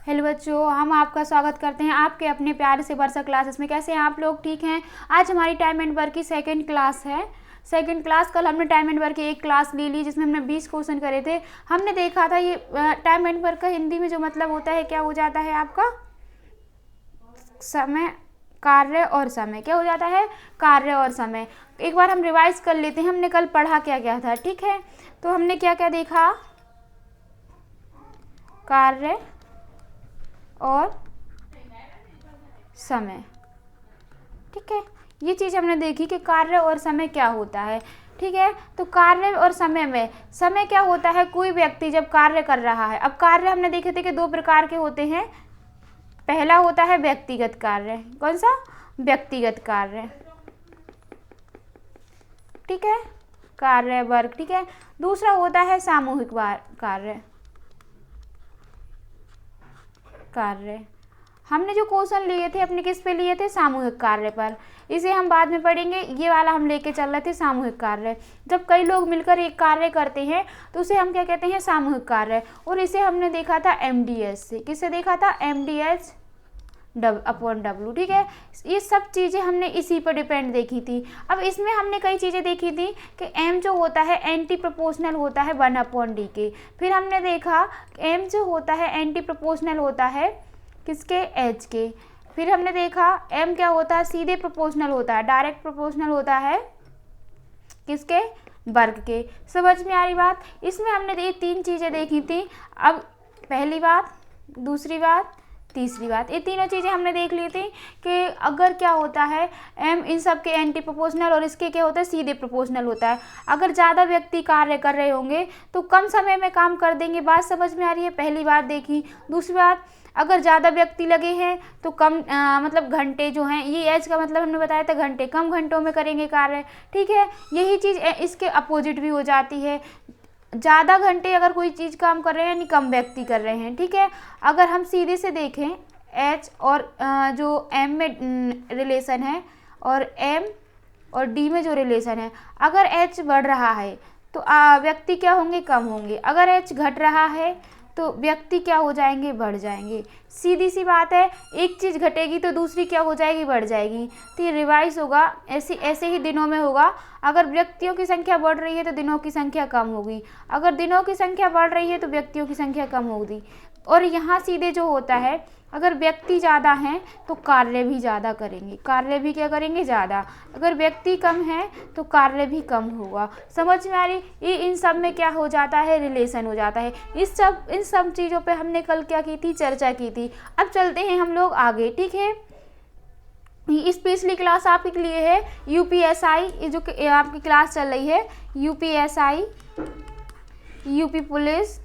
Hello बच्चों, हम आपका स्वागत करते हैं आपके अपने प्यारे से वर्षा क्लासेस में। कैसे हैं आप लोग? ठीक हैं। आज हमारी टाइम एंड वर्क की सेकंड क्लास है। सेकंड क्लास कल हमने टाइम एंड वर्क की एक क्लास ले ली जिसमें हमने 20 क्वेश्चन करे थे। हमने देखा था ये टाइम एंड वर्क का हिंदी में जो मतलब होता है क्या हो जाता है आपका समय, कार्य और समय। क्या हो जाता है? कार्य और समय। एक बार हम रिवाइज कर लेते हैं, हमने कल पढ़ा क्या क्या था। ठीक है, तो हमने क्या क्या देखा? कार्य और समय। ठीक है, ये चीज़ हमने देखी कि कार्य और समय क्या होता है। ठीक है, तो कार्य और समय में समय क्या होता है? कोई व्यक्ति जब कार्य कर रहा है। अब कार्य हमने देखे थे कि दो प्रकार के होते हैं। पहला होता है व्यक्तिगत कार्य। कौन सा? व्यक्तिगत कार्य। ठीक है, कार्य वर्ग। ठीक है, दूसरा होता है सामूहिक कार्य। कार्य हमने जो क्वेश्चन लिए थे अपने किस पे लिए थे? सामूहिक कार्य पर। इसे हम बाद में पढ़ेंगे। ये वाला हम लेके चल रहे थे सामूहिक कार्य। जब कई लोग मिलकर एक कार्य करते हैं तो उसे हम क्या कहते हैं? सामूहिक कार्य। और इसे हमने देखा था MDS से। किससे देखा था? MDS upon W। ठीक है, ये सब चीज़ें हमने इसी पर डिपेंड देखी थी। अब इसमें हमने कई चीज़ें देखी थी कि M जो होता है एंटी प्रोपोर्शनल होता है 1/D के। फिर हमने देखा M जो होता है एंटी प्रोपोर्शनल होता है किसके? H के। फिर हमने देखा M क्या होता है? सीधे प्रोपोर्शनल होता है, डायरेक्ट प्रोपोर्शनल होता है किसके? वर्ग के। समझ में आ रही बात? इसमें हमने ये तीन चीज़ें देखी थी। अब पहली बात, दूसरी बात, तीसरी बात, ये तीनों चीज़ें हमने देख ली थी कि अगर क्या होता है M इन सब के एंटी प्रोपोर्शनल और इसके क्या होता है? सीधे प्रोपोर्शनल होता है। अगर ज़्यादा व्यक्ति कार्य कर रहे होंगे तो कम समय में काम कर देंगे। बात समझ में आ रही है? पहली बात देखी। दूसरी बात, अगर ज़्यादा व्यक्ति लगे हैं तो कम मतलब घंटे जो हैं, ये एज का मतलब हमने बताया था घंटे, कम घंटों में करेंगे कार्य। ठीक है, यही चीज़ इसके अपोजिट भी हो जाती है। ज़्यादा घंटे अगर कोई चीज़ काम कर रहे हैं यानी कम व्यक्ति कर रहे हैं। ठीक है, अगर हम सीधे से देखें H और जो M में रिलेशन है और M और D में जो रिलेशन है, अगर H बढ़ रहा है तो व्यक्ति क्या होंगे? कम होंगे। अगर H घट रहा है तो व्यक्ति क्या हो जाएंगे? बढ़ जाएंगे। सीधी सी बात है, एक चीज़ घटेगी तो दूसरी क्या हो जाएगी? बढ़ जाएगी। तो ये रिवाइज होगा ऐसे ही दिनों में होगा। अगर व्यक्तियों की संख्या बढ़ रही है तो दिनों की संख्या कम होगी, अगर दिनों की संख्या बढ़ रही है तो व्यक्तियों की संख्या कम होगी। और यहाँ सीधे जो होता है, अगर व्यक्ति ज़्यादा हैं तो कार्य भी ज़्यादा करेंगे। कार्य भी क्या करेंगे? ज़्यादा। अगर व्यक्ति कम है तो कार्य भी कम होगा। समझ में आ रही? ये इन सब में क्या हो जाता है? रिलेशन हो जाता है। इन सब चीज़ों पे हमने कल क्या की थी? चर्चा की थी। अब चलते हैं हम लोग आगे। ठीक है, इस पिछली क्लास आपके लिए है UPSI, जो आपकी क्लास चल रही है UPSI, UP पुलिस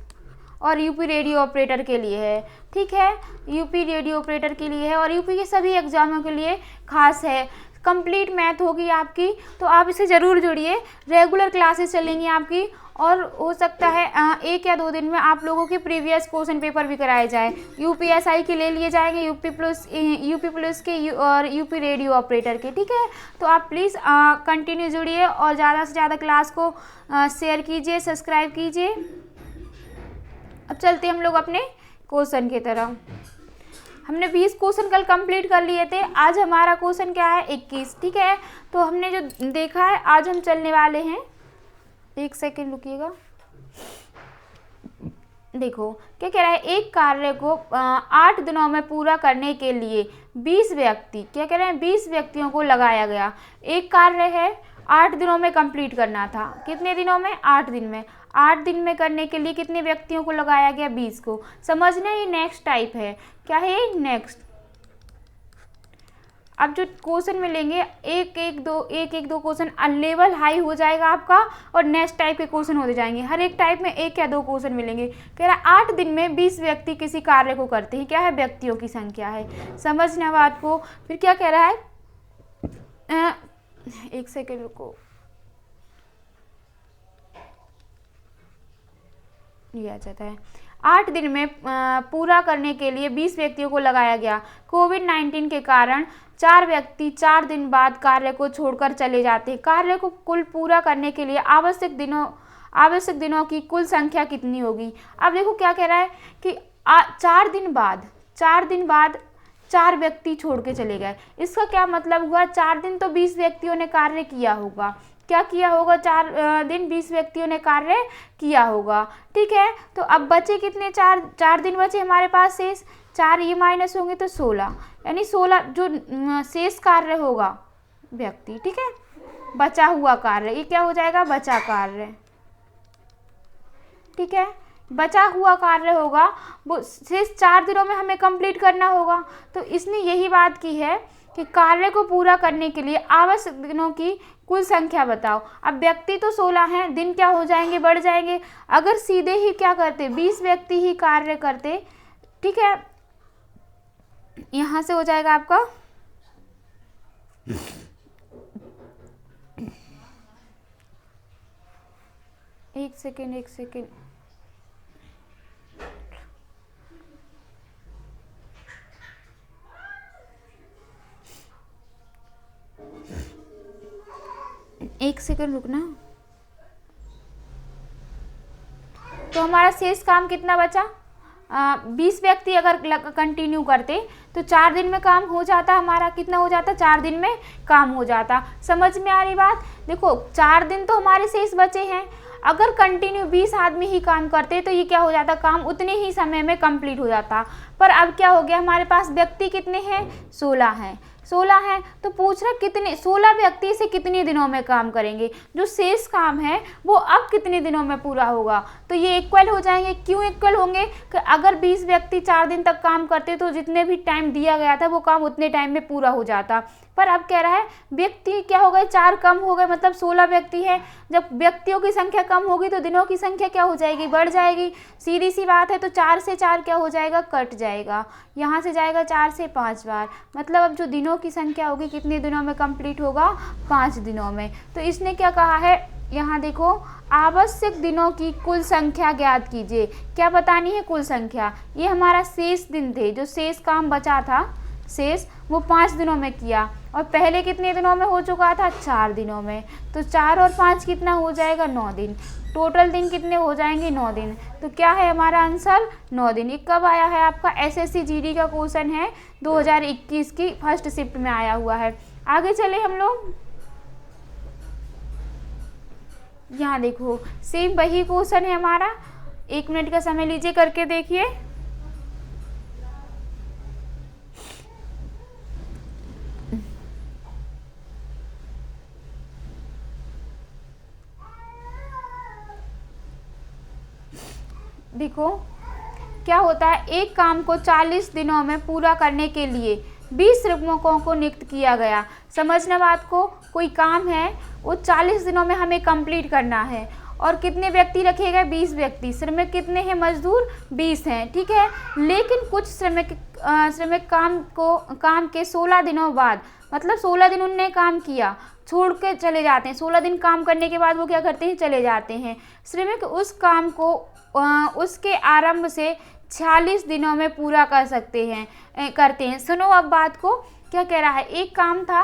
और UP रेडियो ऑपरेटर के लिए है। ठीक है, UP रेडियो ऑपरेटर के लिए है और UP के सभी एग्जामों के लिए खास है। कंप्लीट मैथ होगी आपकी, तो आप इसे ज़रूर जुड़िए। रेगुलर क्लासेस चलेंगी आपकी और हो सकता है 1 या 2 दिन में आप लोगों के प्रीवियस क्वेश्चन पेपर भी कराए जाए। UPSI के ले लिए जाएंगे, UP पुलिस के और UP रेडियो ऑपरेटर के। ठीक है, तो आप प्लीज़ कंटिन्यू जुड़िए और ज़्यादा से ज़्यादा क्लास को शेयर कीजिए, सब्सक्राइब कीजिए। अब चलते हम लोग अपने क्वेश्चन की तरफ। हमने 20 क्वेश्चन कल कंप्लीट कर लिए थे। आज हमारा क्वेश्चन क्या है? 21। ठीक है, तो हमने जो देखा है आज हम चलने वाले हैं। एक सेकेंड रुकिएगा। देखो क्या कह रहा है? एक कार्य को 8 दिनों में पूरा करने के लिए 20 व्यक्ति, क्या कह रहे हैं? 20 व्यक्तियों को लगाया गया। एक कार्य है 8 दिनों में कंप्लीट करना था। कितने दिनों में? 8 दिन में। 8 दिन में करने के लिए कितने व्यक्तियों को लगाया गया? 20 को। समझना, ये नेक्स्ट टाइप है। क्या है? नेक्स्ट। अब जो क्वेश्चन मिलेंगे एक एक दो क्वेश्चन लेवल हाई हो जाएगा आपका और नेक्स्ट टाइप के क्वेश्चन होते जाएंगे। हर एक टाइप में 1 या 2 क्वेश्चन मिलेंगे। कह रहा है 8 दिन में 20 व्यक्ति किसी कार्य को करते हैं। क्या है? व्यक्तियों की संख्या है। समझना बात को। फिर क्या कह रहा है? एक सेकेंड रुको, ये आ जाता है। 8 दिन में पूरा करने के लिए 20 व्यक्तियों को लगाया गया। कोविड-19 के कारण 4 व्यक्ति 4 दिन बाद कार्य को छोड़कर चले जाते हैं। कार्य को कुल पूरा करने के लिए आवश्यक दिनों की कुल संख्या कितनी होगी? अब देखो क्या कह रहा है कि 4 दिन बाद 4 दिन बाद 4 व्यक्ति छोड़ के चले गए। इसका क्या मतलब हुआ, 4 दिन तो 20 व्यक्तियों ने कार्य किया होगा। क्या किया होगा, 4 दिन 20 व्यक्तियों ने कार्य किया होगा। ठीक है, तो अब बचे कितने, 4 दिन बचे हमारे पास शेष। 4 ये माइनस होंगे तो 16, यानी 16 जो शेष कार्य होगा व्यक्ति। ठीक है, बचा हुआ कार्य, ये क्या हो जाएगा, बचा कार्य। ठीक है, बचा हुआ कार्य होगा वो शेष 4 दिनों में हमें कंप्लीट करना होगा। तो इसने यही बात की है कि कार्य को पूरा करने के लिए आवश्यक दिनों की कुल संख्या बताओ। अब व्यक्ति तो 16 हैं, दिन क्या हो जाएंगे, बढ़ जाएंगे। अगर सीधे ही क्या करते, 20 व्यक्ति ही कार्य करते। ठीक है, यहाँ से हो जाएगा आपका 1 सेकेंड 1 सेकेंड, एक सेकंड रुकना। तो हमारा शेष काम कितना बचा, 20 व्यक्ति अगर कंटिन्यू करते तो 4 दिन में काम हो जाता। हमारा कितना हो जाता, 4 दिन में काम हो जाता। समझ में आ रही बात। देखो 4 दिन तो हमारे शेष बचे हैं। अगर कंटिन्यू 20 आदमी ही काम करते तो ये क्या हो जाता, काम उतने ही समय में कंप्लीट हो जाता। पर अब क्या हो गया, हमारे पास व्यक्ति कितने हैं, 16 हैं। 16 हैं तो पूछ रहा कितने, 16 व्यक्ति से कितने दिनों में काम करेंगे। जो शेष काम है वो अब कितने दिनों में पूरा होगा। तो ये इक्वल हो जाएंगे। क्यों इक्वल होंगे, कि अगर 20 व्यक्ति 4 दिन तक काम करते तो जितने भी टाइम दिया गया था वो काम उतने टाइम में पूरा हो जाता। पर अब कह रहा है व्यक्ति क्या हो गए, 4 कम हो गए, मतलब 16 व्यक्ति हैं। जब व्यक्तियों की संख्या कम होगी तो दिनों की संख्या क्या हो जाएगी, बढ़ जाएगी। सीधी सी बात है। तो 4 से 4 क्या हो जाएगा, कट जाएगा। यहाँ से जाएगा 4 से 5 बार, मतलब अब जो दिनों की संख्या होगी कितने दिनों में कंप्लीट होगा, 5 दिनों में। तो इसने क्या कहा है, यहाँ देखो, आवश्यक दिनों की कुल संख्या ज्ञात कीजिए। क्या बतानी है, कुल संख्या। ये हमारा शेष दिन थे, जो शेष काम बचा था शेष, वो 5 दिनों में किया। और पहले कितने दिनों में हो चुका था, 4 दिनों में। तो 4 और 5 कितना हो जाएगा, 9 दिन। टोटल दिन कितने हो जाएंगे, 9 दिन। तो क्या है हमारा आंसर, 9 दिन। ये कब आया है, आपका एसएससी जीडी का क्वेश्चन है, 2021 की फर्स्ट शिफ्ट में आया हुआ है। आगे चले हम लोग। यहाँ देखो सेम वही क्वेश्चन है हमारा। 1 मिनट का समय लीजिए, करके देखिए। देखो क्या होता है, एक काम को 40 दिनों में पूरा करने के लिए 20 श्रमिकों को नियुक्त किया गया। समझना बात को, कोई काम है वो 40 दिनों में हमें कंप्लीट करना है। और कितने व्यक्ति रखे गए, 20 व्यक्ति। श्रमिक कितने हैं, मजदूर 20 हैं। ठीक है, लेकिन कुछ श्रमिक काम के 16 दिनों बाद, मतलब 16 दिन उनने काम किया, छोड़ के चले जाते हैं। 16 दिन काम करने के बाद वो क्या करते हैं, चले जाते हैं। श्रमिक उस काम को उसके आरंभ से 46 दिनों में पूरा कर सकते हैं, करते हैं। सुनो अब बात को, क्या कह रहा है, एक काम था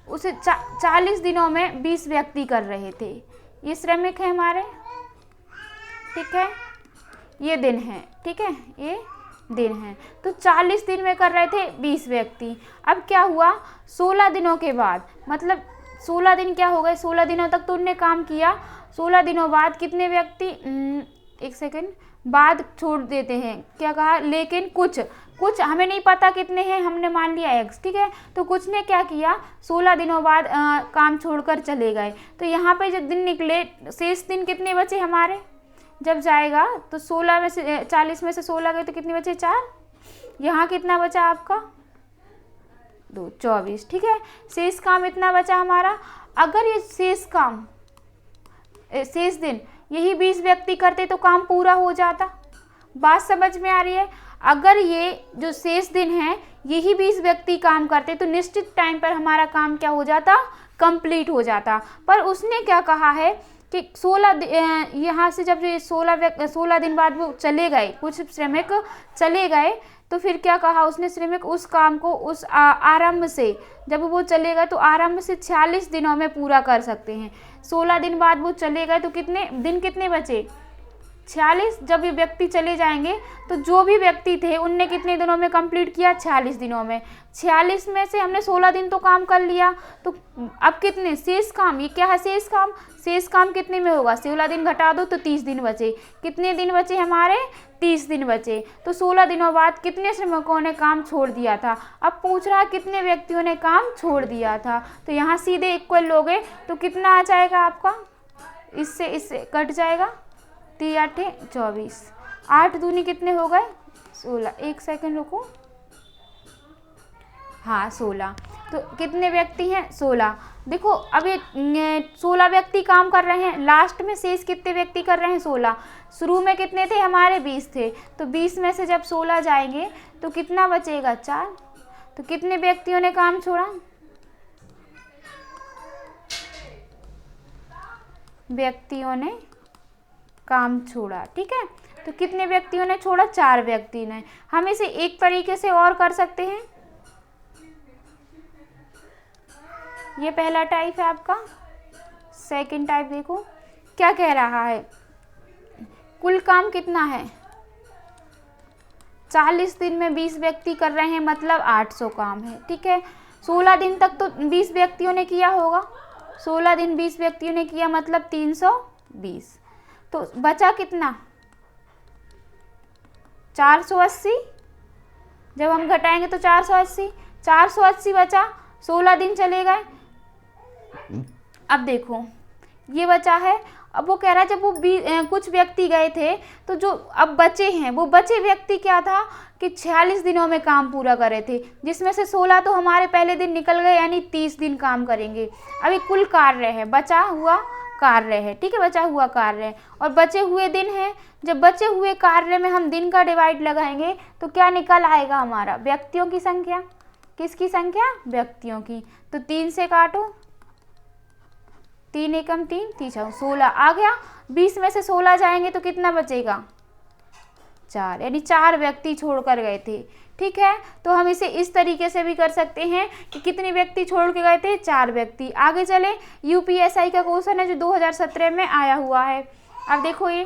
उसे 40 दिनों में 20 व्यक्ति कर रहे थे। ये श्रमिक है हमारे, ठीक है, ये दिन है, ठीक है, ये दिन है। तो 40 दिन में कर रहे थे 20 व्यक्ति। अब क्या हुआ, 16 दिनों के बाद, मतलब 16 दिन क्या हो गए, 16 दिनों तक तो उनने काम किया। 16 दिनों बाद कितने व्यक्ति, 1 सेकेंड, बाद छोड़ देते हैं। क्या कहा, लेकिन कुछ हमें नहीं पता कितने हैं, हमने मान लिया X, ठीक है। तो कुछ ने क्या किया, 16 दिनों बाद काम छोड़कर चले गए। तो यहाँ पे जब दिन निकले, शेष दिन कितने बचे हमारे, जब जाएगा तो 16 में से 40 में से 16 गए तो कितने बचे, 4। यहाँ कितना बचा आपका, 2, 24, ठीक है। शेष काम इतना बचा हमारा। अगर ये शेष दिन यही 20 व्यक्ति करते तो काम पूरा हो जाता। बात समझ में आ रही है। अगर ये जो शेष दिन है यही 20 व्यक्ति काम करते तो निश्चित टाइम पर हमारा काम क्या हो जाता, कंप्लीट हो जाता। पर उसने क्या कहा है कि 16 यहाँ से जब ये 16 दिन बाद वो चले गए, कुछ श्रमिक चले गए, तो फिर क्या कहा उसने, श्रमिक उस काम को उस आरंभ से, जब वो चले गए तो आरंभ से 46 दिनों में पूरा कर सकते हैं। 16 दिन बाद वो चले गए तो कितने दिन, कितने बचे, 46 जब ये व्यक्ति चले जाएंगे तो जो भी व्यक्ति थे उनने कितने दिनों में कंप्लीट किया, 46 दिनों में। 46 में से हमने 16 दिन तो काम कर लिया, तो अब कितने शेष काम, ये क्या है शेष काम, शेष काम कितने में होगा, 16 दिन घटा दो तो 30 दिन बचे। कितने दिन बचे हमारे, 30 दिन बचे। तो 16 दिनों बाद कितने श्रमिकों ने काम छोड़ दिया था। अब पूछ रहा है कितने व्यक्तियों ने काम छोड़ दिया था, तो यहाँ सीधे इक्वल लोगे तो कितना आ जाएगा आपका, इससे कट जाएगा, 3 8 24, 8 दूनी कितने हो गए 16। एक सेकंड रुको, हाँ 16। तो कितने व्यक्ति हैं, 16। देखो अब ये 16 व्यक्ति काम कर रहे हैं, लास्ट में शेष कितने व्यक्ति कर रहे हैं, 16। शुरू में कितने थे हमारे, 20 थे, तो 20 में से जब 16 जाएंगे तो कितना बचेगा, 4। तो कितने व्यक्तियों ने काम छोड़ा, व्यक्तियों ने काम छोड़ा, ठीक है। तो कितने व्यक्तियों ने छोड़ा, 4 व्यक्ति ने। हम इसे एक तरीके से और कर सकते हैं, ये पहला टाइप है आपका। सेकंड टाइप देखो क्या कह रहा है, कुल काम कितना है, 40 दिन में 20 व्यक्ति कर रहे हैं, मतलब 800 काम है, ठीक है। 16 दिन तक तो 20 व्यक्तियों ने किया होगा, 16 दिन 20 व्यक्तियों ने किया, मतलब 320। तो बचा कितना, 480। जब हम घटाएंगे तो 480 बचा, 16 दिन चले गए। अब देखो ये बचा है, अब वो कह रहा है जब वो कुछ व्यक्ति गए थे तो जो अब बचे हैं, वो बचे व्यक्ति क्या था कि 46 दिनों में काम पूरा करे थे, जिसमें से 16 तो हमारे पहले दिन निकल गए, यानी 30 दिन काम करेंगे। अभी कुल कार्य है, बचा हुआ कार्य है, ठीक है, बचा हुआ कार्य है और बचे हुए दिन है। जब बचे हुए कार्य में हम दिन का डिवाइड लगाएंगे तो क्या निकल आएगा हमारा, व्यक्तियों की संख्या। किसकी संख्या, व्यक्तियों की। तो 3 से काटो, 3 एकम 3, 3 16 आ गया। 20 में से 16 जाएंगे तो कितना बचेगा, 4, यानी 4 व्यक्ति छोड़कर गए थे, ठीक है। तो हम इसे इस तरीके से भी कर सकते हैं कि कितने व्यक्ति छोड़ के गए थे, 4 व्यक्ति। आगे चले, यूपीएसआई का क्वेश्चन है जो 2017 में आया हुआ है। अब देखो ये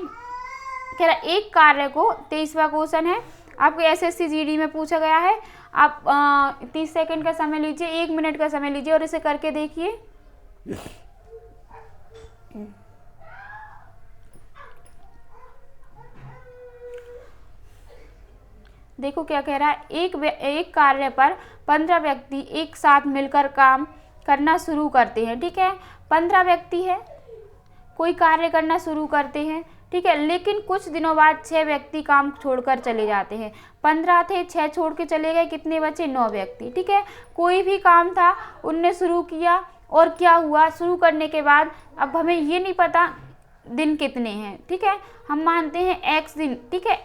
कह रहा एक कार्य को, 23वां क्वेश्चन है, आपको एसएससी जीडी में पूछा गया है। आप 30 सेकंड का समय लीजिए, 1 मिनट का समय लीजिए और इसे करके देखिए। देखो क्या कह रहा है, एक कार्य पर 15 व्यक्ति एक साथ मिलकर काम करना शुरू करते हैं, ठीक है। 15 व्यक्ति है, कोई कार्य करना शुरू करते हैं, ठीक है, लेकिन कुछ दिनों बाद 6 व्यक्ति काम छोड़कर चले जाते हैं। 15 थे, 6 छोड़ के चले गए, कितने बचे, 9 व्यक्ति, ठीक है। कोई भी काम था, उनने शुरू किया और क्या हुआ, शुरू करने के बाद अब हमें ये नहीं पता दिन कितने हैं, ठीक है, हम मानते हैं x दिन, ठीक है,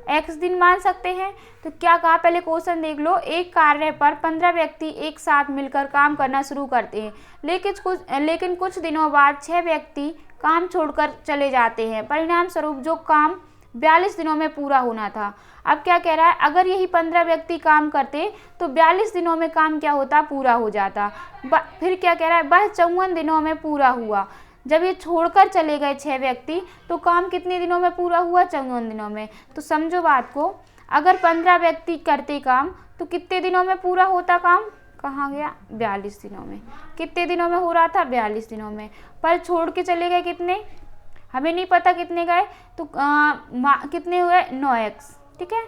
x दिन मान सकते हैं। तो क्या कहा, पहले क्वेश्चन देख लो, एक कार्य पर 15 व्यक्ति एक साथ मिलकर काम करना शुरू करते हैं, लेकिन कुछ दिनों बाद 6 व्यक्ति काम छोड़कर चले जाते हैं। परिणाम स्वरूप जो काम 42 दिनों में पूरा होना था। अब क्या कह रहा है, अगर यही 15 व्यक्ति काम करते तो 42 दिनों में काम क्या होता, पूरा हो जाता। फिर क्या कह रहा है, वह 54 दिनों में पूरा हुआ। जब ये छोड़कर चले गए 6 व्यक्ति तो काम कितने दिनों में पूरा हुआ, 54 दिनों में। तो समझो बात को, अगर 15 व्यक्ति करते काम तो कितने दिनों में पूरा होता काम, कहाँ गया, 42 दिनों में। कितने दिनों में हो रहा था, 42 दिनों में। पर छोड़ के चले गए कितने, हमें नहीं पता कितने गए, तो कितने हुए, 9x, ठीक है।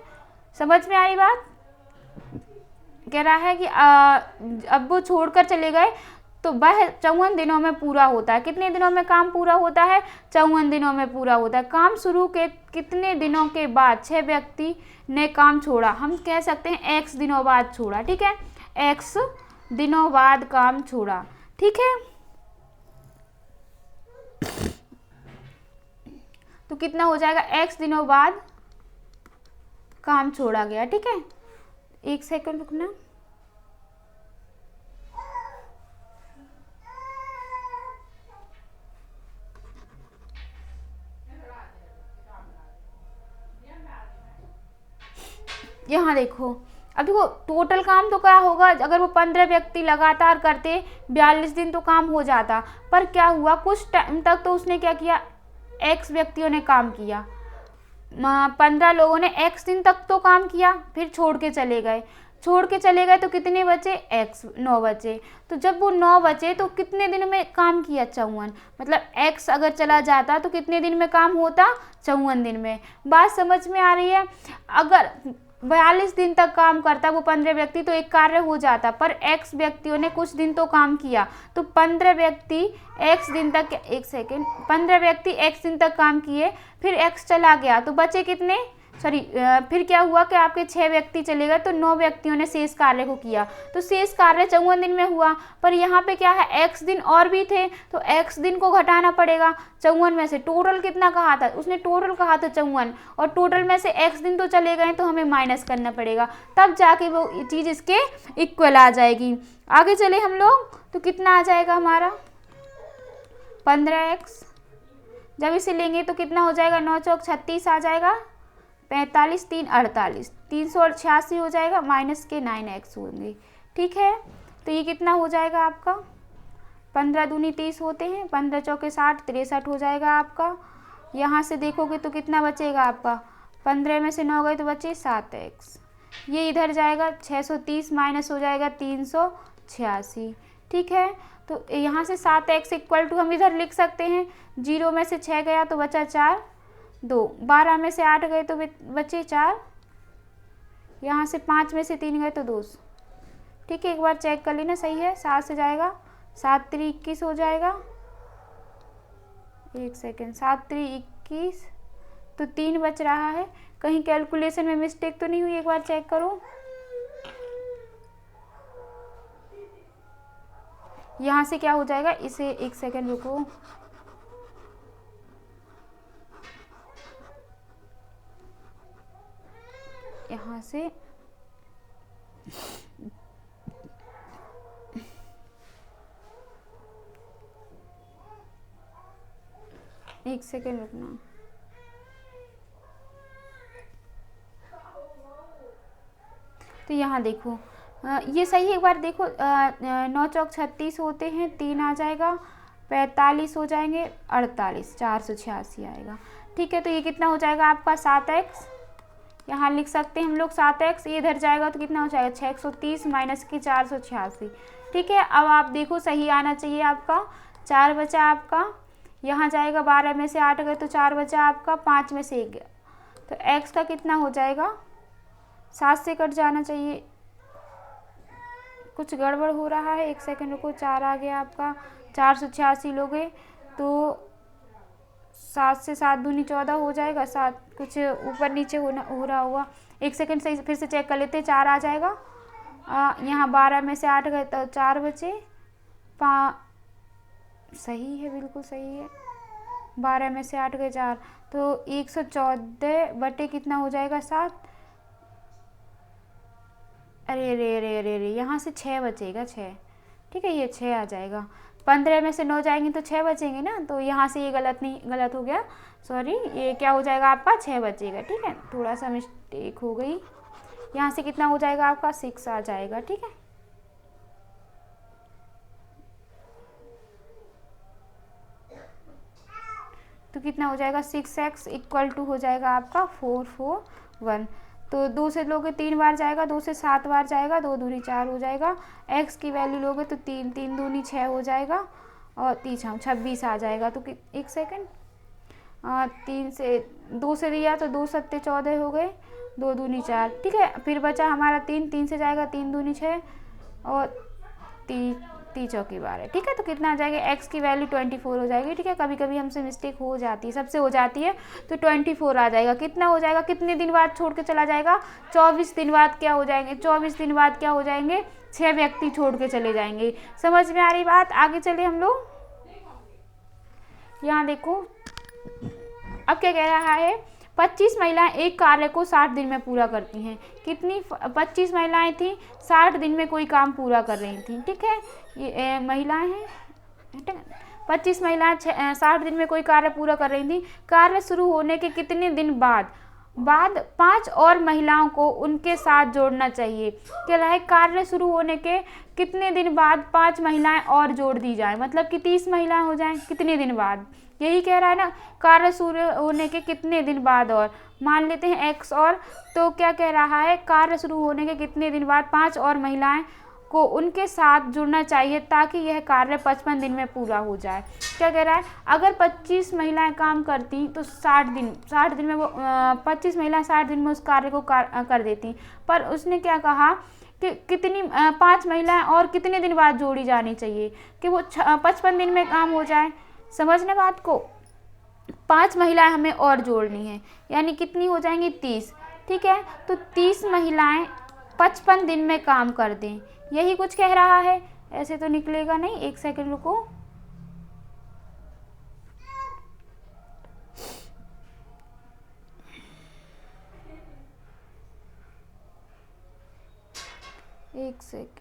समझ में आई बात। कह रहा है कि अब वो छोड़कर चले गए तो वह 54 दिनों में पूरा होता है। कितने दिनों में काम पूरा होता है, 54 दिनों में पूरा होता है। काम शुरू के कितने दिनों के बाद 6 व्यक्ति ने काम छोड़ा, हम कह सकते हैं x दिनों बाद छोड़ा, ठीक है, x दिनों बाद काम छोड़ा, ठीक है। तो कितना हो जाएगा, x दिनों बाद काम छोड़ा गया, ठीक है। 1 सेकंड रुकना। यहाँ देखो, अब देखो टोटल काम तो क्या होगा, अगर वो 15 व्यक्ति लगातार करते 42 दिन तो काम हो जाता। पर क्या हुआ, कुछ टाइम तक तो उसने क्या किया, एक्स व्यक्तियों ने काम किया, 15 लोगों ने एक्स दिन तक तो काम किया, फिर छोड़ के चले गए तो कितने बचे, एक्स 9 बचे। तो जब वो 9 बचे तो कितने दिन में काम किया, 54। मतलब एक्स अगर चला जाता तो कितने दिन में काम होता, 54 दिन में। बात समझ में आ रही है। अगर 42 दिन तक काम करता वो 15 व्यक्ति तो एक कार्य हो जाता, पर एक्स व्यक्तियों ने कुछ दिन तो काम किया, तो 15 व्यक्ति एक्स दिन तक, 1 सेकेंड, 15 व्यक्ति एक्स दिन तक काम किए, फिर एक्स चला गया तो बचे कितने, फिर क्या हुआ कि आपके 6 व्यक्ति चले गए तो 9 व्यक्तियों ने शेष कार्य को किया, तो शेष कार्य 54 दिन में हुआ। पर यहाँ पे क्या है, एक्स दिन और भी थे तो एक्स दिन को घटाना पड़ेगा 54 में से। टोटल कितना कहा था उसने, टोटल कहा था 54, और टोटल में से एक्स दिन तो चले गए तो हमें माइनस करना पड़ेगा, तब जाके वो चीज़ इसके इक्वल आ जाएगी। आगे चले हम लोग तो कितना आ जाएगा हमारा 15x, जब इसे लेंगे तो कितना हो जाएगा, 9 चौक 36 आ जाएगा, 45 3 48, 386 हो जाएगा, माइनस के 9x होंगे। ठीक है, तो ये कितना हो जाएगा आपका, 15 दूनी 30 होते हैं, 15 चौके 60, 63 हो जाएगा आपका। यहाँ से देखोगे तो कितना बचेगा आपका, 15 में से 9 गए तो बचे 7x, ये इधर जाएगा 630 माइनस हो जाएगा 386। ठीक है, तो यहाँ से 7x इक्वल टू हम इधर लिख सकते हैं, 0 में से 6 गया तो बचा 4, 2, 12 में से 8 गए तो बचे 4, यहाँ से 5 में से 3 गए तो 2। ठीक है, एक बार चेक कर लेना सही है, 7 से जाएगा, 7 3 21 हो जाएगा, 1 सेकेंड, 7 3 21, तो 3 बच रहा है। कहीं कैलकुलेशन में मिस्टेक तो नहीं हुई, एक बार चेक करो। यहाँ से क्या हो जाएगा, इसे 1 सेकेंड रुको, यहाँ से एक सेकेंड रुकना, तो यहाँ देखो ये सही है, एक बार देखो, 9 चौक 36 होते हैं, 3 आ जाएगा, 45 हो जाएंगे, 48, 486 आएगा। ठीक है, तो ये कितना हो जाएगा आपका 7x, यहाँ लिख सकते हैं हम लोग 7x, ये इधर जाएगा तो कितना हो जाएगा 630 माइनस की 486। ठीक है, अब आप देखो सही आना चाहिए आपका, 4 बचा आपका, यहाँ जाएगा 12 में से 8 गए तो 4 बचा आपका, 5 में से 1 गया, तो x का कितना हो जाएगा, 7 से कट जाना चाहिए, कुछ गड़बड़ हो रहा है, 1 सेकेंड रुको, 4 आ गया आपका, 486 लोगे तो 7 से 7 दूनी 14 हो जाएगा, 7 कुछ ऊपर नीचे हो रहा हुआ, 1 सेकेंड सही फिर से चेक कर लेते हैं, 4 आ जाएगा, यहाँ 12 में से 8 गए तो 4 बचे, सही है, बिल्कुल सही है, 12 में से 8 गए 4, तो 114 बटे कितना हो जाएगा 7, अरे रे रे रे रे, यहाँ से 6 बचेगा 6। ठीक है, ये 6 आ जाएगा, 15 में से 9 जाएंगे तो 6 बचेंगे ना, तो यहाँ से ये गलत हो गया, सॉरी, ये क्या हो जाएगा आपका 6 बचेगा। ठीक है, थोड़ा सा मिस्टेक हो गई, यहाँ से कितना हो जाएगा आपका 6 आ जाएगा। ठीक है, तो कितना हो जाएगा 6x इक्वल टू हो जाएगा आपका 441, तो 2 से लोगे 3 बार जाएगा, 2 से 7 बार जाएगा, 2 दूनी 4 हो जाएगा, x की वैल्यू लोगे तो 3 3 दूनी 6 हो जाएगा, और 3 26 आ जाएगा। तो 1 सेकेंड, 3 से 2 से दिया तो 2 सत्ते 14 हो गए, 2 दूनी 4। ठीक है, फिर बचा हमारा 3, 3 से जाएगा, 3 दूनी 6 और 3 चौकी 12। ठीक है, तो कितना आ जाएगा, x की वैल्यू 24 हो जाएगी। ठीक है, कभी कभी हमसे मिस्टेक हो जाती है, सबसे हो जाती है, तो 24 आ जाएगा। कितना हो जाएगा, कितने दिन बाद छोड़ के चला जाएगा, 24 दिन बाद क्या हो जाएंगे, 24 दिन बाद क्या हो जाएंगे, 6 व्यक्ति छोड़ के चले जाएंगे। समझ में आ रही बात, आगे चले हम लोग, यहाँ देखो अब क्या कह रहा है, 25 महिलाएं एक कार्य को 60 दिन में पूरा करती हैं। कितनी, 25 महिलाएं थी, 60 दिन में कोई काम पूरा कर रही थी। ठीक है, ये महिलाएं हैं, 25 महिलाएं 60 दिन में कोई कार्य पूरा कर रही थी। कार्य शुरू होने के कितने दिन बाद 5 और महिलाओं को उनके साथ जोड़ना चाहिए। कह रहा है कार्य शुरू होने के कितने दिन बाद 5 महिलाएं और जोड़ दी जाए, मतलब कि 30 महिलाएं हो जाएं, कितने दिन बाद, यही कह रहा है ना, कार्य शुरू होने के कितने दिन बाद और मान लेते हैं x, और तो क्या कह रहा है, कार्य शुरू होने के कितने दिन बाद 5 और महिलाएं को उनके साथ जुड़ना चाहिए ताकि यह कार्य 55 दिन में पूरा हो जाए। क्या कह रहा है, अगर 25 महिलाएं काम करती तो 60 दिन में वो 25 महिलाएं 60 दिन में उस कार्य को कर देती। पर उसने क्या कहा कि कितनी 5 महिलाएं और कितने दिन बाद जोड़ी जानी चाहिए कि वो 55 दिन में काम हो जाए। समझने बात को, 5 महिलाएं हमें और जोड़नी है, यानी कितनी हो जाएंगी 30। ठीक है, तो 30 महिलाएं 55 दिन में काम कर दें, यही कुछ कह रहा है। ऐसे तो निकलेगा नहीं, एक सेकंड रुको। एक सेकंड,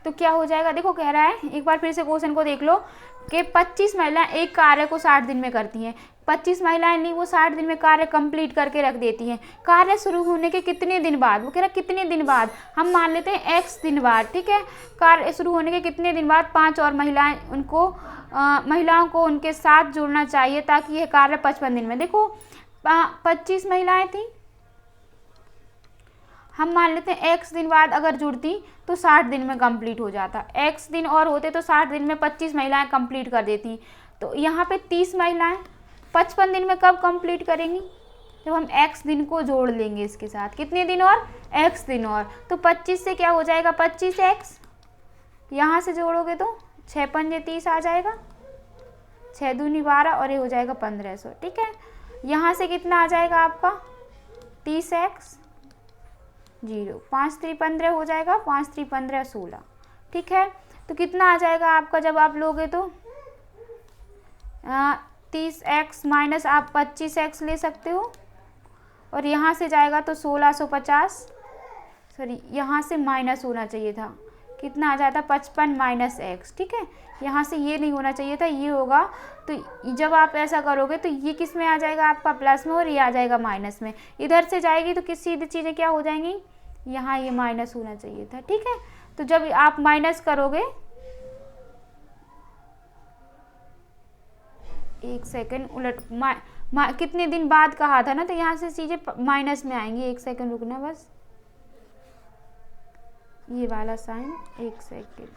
तो क्या हो जाएगा, देखो कह रहा है, एक बार फिर से क्वेश्चन को देख लो कि 25 महिलाएं एक कार्य को 60 दिन में करती हैं। 25 महिलाएं नहीं, वो 60 दिन में कार्य कंप्लीट करके रख देती हैं। कार्य शुरू होने के कितने दिन बाद, वो कह रहा है कितने दिन बाद, हम मान लेते हैं x दिन बाद। ठीक है, कार्य शुरू होने के कितने दिन बाद 5 और महिलाओं को उनके साथ जुड़ना चाहिए ताकि यह कार्य 55 दिन में। देखो 25 महिलाएं थी, हम मान लेते हैं x दिन बाद अगर जुड़ती तो 60 दिन में कंप्लीट हो जाता। x दिन और होते तो 60 दिन में 25 महिलाएं कंप्लीट कर देती। तो यहाँ पे 30 महिलाएं 55 दिन में कब कंप्लीट करेंगी, जब हम x दिन को जोड़ लेंगे इसके साथ। कितने दिन और, x दिन और। तो 25 से क्या हो जाएगा, 25x, यहाँ से जोड़ोगे तो 6 पंजे 30 आ जाएगा, 6 दूनी 12 और ये हो जाएगा 1500। ठीक है, यहाँ से कितना आ जाएगा आपका 30x 0, 5 3 15 हो जाएगा, 5 3 15 16। ठीक है, तो कितना आ जाएगा आपका जब आप लोगे तो 30x माइनस आप 25x ले सकते हो, और यहाँ से जाएगा तो 1650, सॉरी यहाँ से माइनस होना चाहिए था, कितना आ जाता 55 माइनस x। ठीक है, यहाँ से ये नहीं होना चाहिए था, ये होगा। तो जब आप ऐसा करोगे तो ये किस में आ जाएगा आपका प्लस में, और ये आ जाएगा माइनस में। इधर से जाएगी तो किस सीधी चीज़ें क्या हो जाएंगी, यहाँ ये माइनस होना चाहिए था। ठीक है, तो जब आप माइनस करोगे, एक सेकंड उलट कितने दिन बाद कहा था ना, तो यहाँ से चीज़ें माइनस में आएंगी। एक सेकंड रुकना बस, ये वाला साइन, एक सेकंड।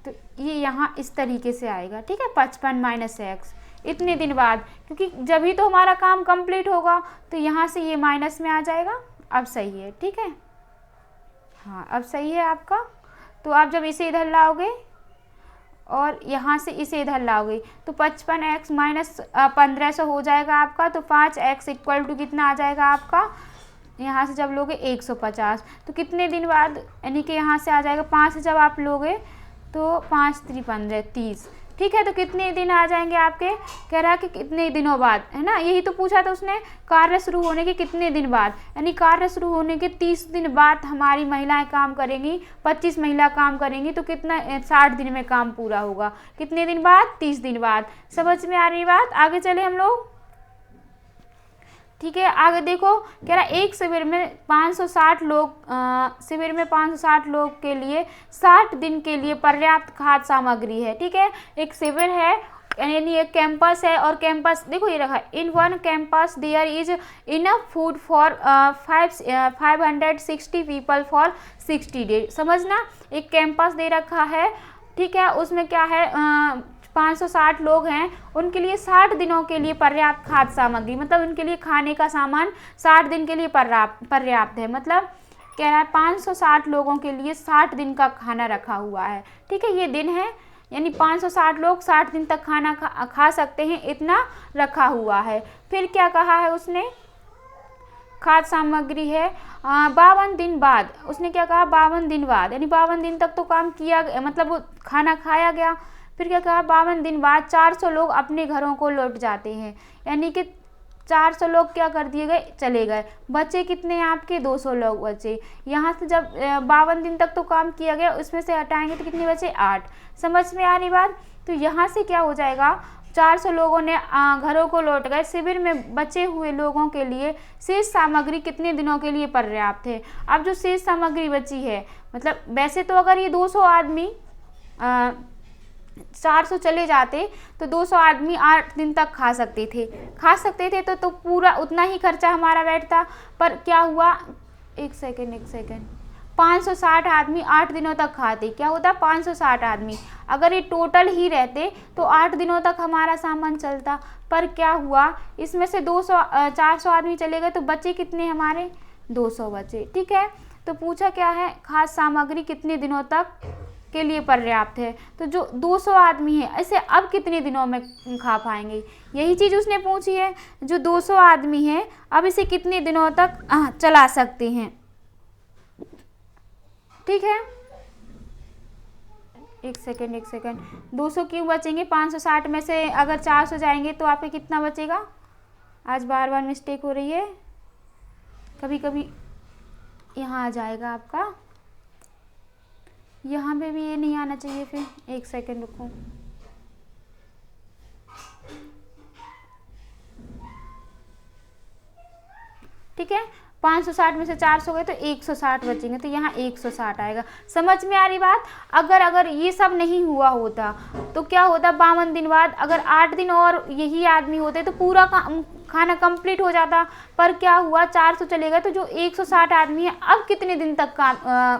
तो ये यहाँ इस तरीके से आएगा। ठीक है, 55 माइनस x इतने दिन बाद, क्योंकि जब ही तो हमारा काम कंप्लीट होगा, तो यहाँ से ये माइनस में आ जाएगा। अब सही है, ठीक है, हाँ अब सही है आपका। तो आप जब इसे इधर लाओगे और यहाँ से इसे इधर लाओगे तो 55x माइनस 1500 हो जाएगा आपका। तो 5x इक्वल टू कितना आ जाएगा आपका, यहाँ से जब लोगे 150। तो कितने दिन बाद, यानी कि यहाँ से आ जाएगा 5 से जब आप लोगे तो 5 3 15 30। ठीक है, तो कितने दिन आ जाएंगे आपके, कह रहा है कि कितने दिनों बाद, है ना, यही तो पूछा था उसने, कार्य शुरू होने के कितने दिन बाद, यानी कार्य शुरू होने के 30 दिन बाद हमारी महिलाएं काम करेंगी, 25 महिला काम करेंगी, तो कितना 60 दिन में काम पूरा होगा। कितने दिन बाद, 30 दिन बाद। समझ में आ रही बात, आगे चले हम लोग। ठीक है, आगे देखो, कह रहा एक शिविर में 560 लोग के लिए 60 दिन के लिए पर्याप्त खाद्य सामग्री है। ठीक है, एक शिविर है, यानी एक कैंपस है, और कैंपस देखो ये रखा है, in one campus there is enough food for 560 people for 60 days. समझना, एक कैंपस दे रखा है, ठीक है, उसमें क्या है 560 लोग हैं, उनके लिए 60 दिनों के लिए पर्याप्त खाद्य सामग्री, मतलब उनके लिए खाने का सामान 60 दिन के लिए पर्याप्त है। मतलब कह रहा है 560 लोगों के लिए 60 दिन का खाना रखा हुआ है। ठीक है, ये दिन है, यानी 560 लोग 60 दिन तक खाना खा सकते हैं, इतना रखा हुआ है। फिर क्या कहा है उसने, खाद्य सामग्री है 52 दिन बाद। उसने क्या कहा, 52 दिन बाद, यानी 52 दिन तक तो काम किया, मतलब वो खाना खाया गया। फिर क्या कहा, 52 दिन बाद 400 लोग अपने घरों को लौट जाते हैं, यानी कि 400 लोग क्या कर दिए गए, चले गए। बचे कितने आपके, 200 लोग बचे। यहाँ से जब 52 दिन तक तो काम किया गया, उसमें से हटाएंगे तो कितने बचे, 8। समझ में आ रही बात। तो यहाँ से क्या हो जाएगा, 400 लोगों ने घरों को लौट गए। शिविर में बचे हुए लोगों के लिए शेष सामग्री कितने दिनों के लिए पर्याप्त है। अब जो शेष सामग्री बची है, मतलब वैसे तो अगर ये 200 आदमी 400 चले जाते तो 200 आदमी 8 दिन तक खा सकते थे तो पूरा उतना ही खर्चा हमारा बैठता। पर क्या हुआ, एक सेकेंड 560 आदमी 8 दिनों तक खाते, क्या होता, 560 आदमी। अगर ये टोटल ही रहते तो 8 दिनों तक हमारा सामान चलता। पर क्या हुआ, इसमें से 400 आदमी चले गए तो बचे कितने हमारे, 200 बचे। ठीक है, तो पूछा क्या है, खाद्य सामग्री कितने दिनों तक के लिए पर्याप्त है। तो जो 200 आदमी है, ऐसे अब कितने दिनों में खा पाएंगे, यही चीज़ उसने पूछी है। जो 200 आदमी है, अब इसे कितने दिनों तक चला सकते हैं। ठीक है, एक सेकेंड 200 क्यों बचेंगे, 560 में से अगर 400 जाएंगे तो आपके कितना बचेगा। आज बार बार मिस्टेक हो रही है, कभी कभी यहाँ आ जाएगा आपका, यहाँ पे भी ये नहीं आना चाहिए। फिर एक सेकेंड रुको, ठीक है, 560 में से 400 गए तो 160 बचेंगे, तो यहाँ 160 आएगा। समझ में आ रही बात। अगर ये सब नहीं हुआ होता तो क्या होता, 52 दिन बाद अगर 8 दिन और यही आदमी होते तो पूरा खाना कंप्लीट हो जाता। पर क्या हुआ, 400 चले गए तो जो 160 आदमी है अब कितने दिन तक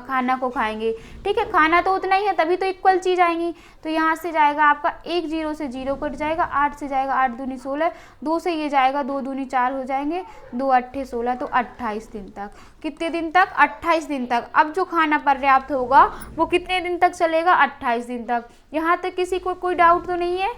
खाना को खाएंगे। ठीक है, खाना तो उतना ही है, तभी तो इक्वल चीज़ आएंगी। तो यहाँ से जाएगा आपका 1 0 से 0 कट जाएगा, 8 से जाएगा 8 दूनी 16, 2 से ये जाएगा 2 दूनी 4 हो जाएंगे, 2 8 16, तो 28 दिन तक। कितने दिन तक, 28 दिन तक। अब जो खाना पर्याप्त होगा वो कितने दिन तक चलेगा, 28 दिन तक। यहाँ तक किसी को कोई डाउट तो नहीं है,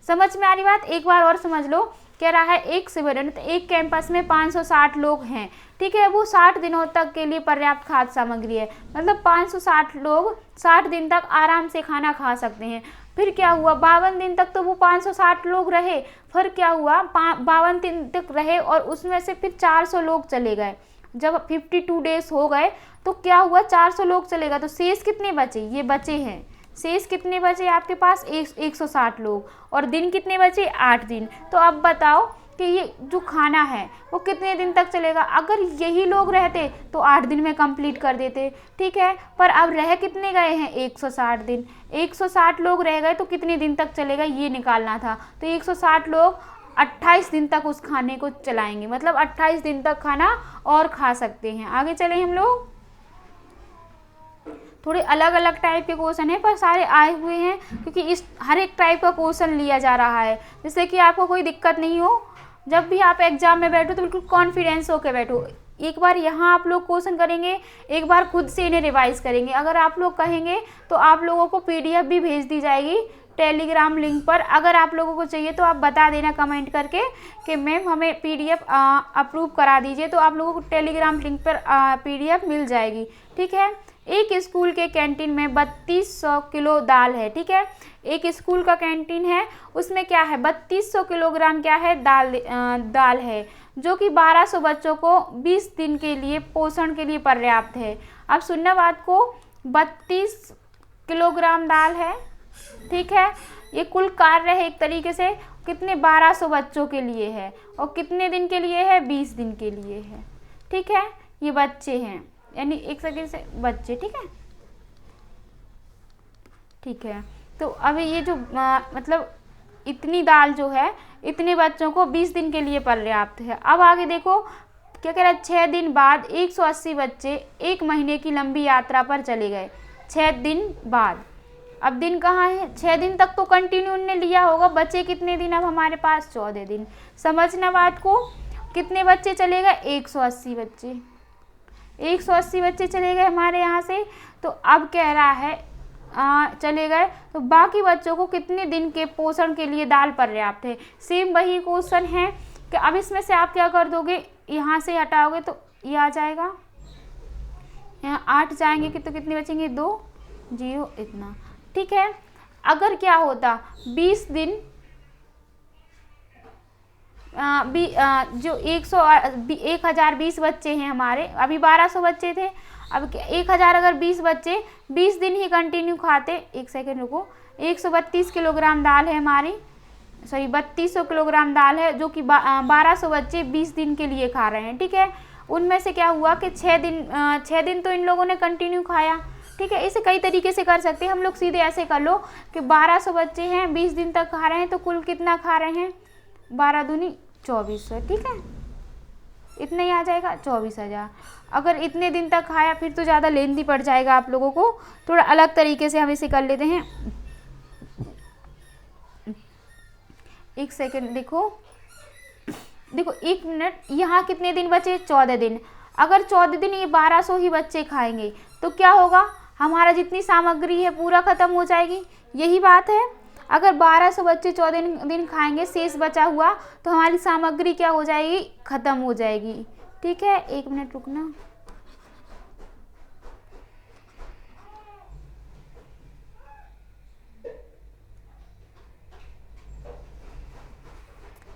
समझ में आ रही बात। एक बार और समझ लो, कह रहा है एक शिविर तो एक कैंपस में 560 लोग हैं। ठीक है, वो 60 दिनों तक के लिए पर्याप्त खाद्य सामग्री है, मतलब 560 लोग 60 दिन तक आराम से खाना खा सकते हैं। फिर क्या हुआ, 52 दिन तक तो वो 560 लोग रहे। फिर क्या हुआ, 52 दिन तक रहे और उसमें से फिर 400 लोग चले गए। जब 52 डेज हो गए तो क्या हुआ, 400 लोग चले गए तो शेष कितने बचे, ये बचे हैं। शेष कितने बचे आपके पास, 160 लोग, और दिन कितने बचे, 8 दिन। तो अब बताओ कि ये जो खाना है वो कितने दिन तक चलेगा। अगर यही लोग रहते तो 8 दिन में कंप्लीट कर देते। ठीक है, पर अब रह कितने गए हैं, 160 दिन। 160 लोग रह गए तो कितने दिन तक चलेगा, ये निकालना था। तो 160 लोग 28 दिन तक उस खाने को चलाएंगे, मतलब 28 दिन तक खाना और खा सकते हैं। आगे चले हम लोग, थोड़े अलग अलग टाइप के क्वेश्चन है पर सारे आए हुए हैं, क्योंकि इस हर एक टाइप का क्वेश्चन लिया जा रहा है, जिससे कि आपको कोई दिक्कत नहीं हो। जब भी आप एग्जाम में बैठो तो बिल्कुल कॉन्फिडेंस होकर बैठो। एक बार यहाँ आप लोग क्वेश्चन करेंगे, एक बार खुद से इन्हें रिवाइज करेंगे। अगर आप लोग कहेंगे तो आप लोगों को PDF भी भेज दी जाएगी टेलीग्राम लिंक पर। अगर आप लोगों को चाहिए तो आप बता देना कमेंट करके कि मैम हमें PDF अप्रूव करा दीजिए, तो आप लोगों को टेलीग्राम लिंक पर PDF मिल जाएगी। ठीक है, एक स्कूल के कैंटीन में 3200 किलो दाल है। ठीक है, एक स्कूल का कैंटीन है, उसमें क्या है, 3200 किलोग्राम क्या है, दाल है, जो कि 1200 बच्चों को 20 दिन के लिए पोषण के लिए पर्याप्त है। अब सुनना बात को, 32 किलोग्राम दाल है। ठीक है, ये कुल कार्य है एक तरीके से, कितने, 1200 बच्चों के लिए है, और कितने दिन के लिए है, 20 दिन के लिए है। ठीक है, ये बच्चे हैं, यानी एक सेकंड से बच्चे। ठीक है, ठीक है, तो अभी ये जो मतलब इतनी दाल जो है, इतने बच्चों को 20 दिन के लिए पर्याप्त है। अब आगे देखो क्या कह रहा है, 6 दिन बाद 180 बच्चे 1 महीने की लंबी यात्रा पर चले गए। 6 दिन बाद, अब दिन कहाँ है, 6 दिन तक तो कंटिन्यू ने लिया होगा, बचे कितने दिन अब हमारे पास, 14 दिन। समझना बात को, कितने बच्चे चले गए, 180 बच्चे, 180 बच्चे चले गए हमारे यहाँ से। तो अब कह रहा है चले गए तो बाकी बच्चों को कितने दिन के पोषण के लिए दाल पर्याप्त है। सेम वही क्वेश्चन है कि अब इसमें से आप क्या कर दोगे, यहाँ से हटाओगे तो ये आ जाएगा, यहाँ 8 जाएंगे कि तो कितने बचेंगे, 2 0 इतना। ठीक है, अगर क्या होता 20 दिन जो 1020 बच्चे हैं हमारे, अभी 1200 बच्चे थे, अब 1000 अगर 20 बच्चे 20 दिन ही कंटिन्यू खाते, एक सेकेंड रुको, 132 किलोग्राम दाल है हमारी, सॉरी 3200 किलोग्राम दाल है, जो कि 1200 बच्चे 20 दिन के लिए खा रहे हैं। ठीक है, उनमें से क्या हुआ कि 6 दिन तो इन लोगों ने कंटिन्यू खाया। ठीक है, इसे कई तरीके से कर सकते हैं हम लोग, सीधे ऐसे कर लो कि 1200 बच्चे हैं 20 दिन तक खा रहे हैं, तो कुल कितना खा रहे हैं, 12 दूनी 2400। ठीक है, इतना ही आ जाएगा 24,000। अगर इतने दिन तक खाया फिर तो ज़्यादा लेंदी पड़ जाएगा आप लोगों को, थोड़ा अलग तरीके से हम इसे कर लेते हैं। एक सेकेंड, देखो 1 मिनट, यहाँ कितने दिन बचे, 14 दिन। अगर 14 दिन ये 1200 ही बच्चे खाएंगे तो क्या होगा, हमारा जितनी सामग्री है पूरा ख़त्म हो जाएगी। यही बात है, अगर 1200 बच्चे 14 दिन खाएंगे, शेष बचा हुआ तो हमारी सामग्री क्या हो जाएगी, ख़त्म हो जाएगी। ठीक है, 1 मिनट रुकना।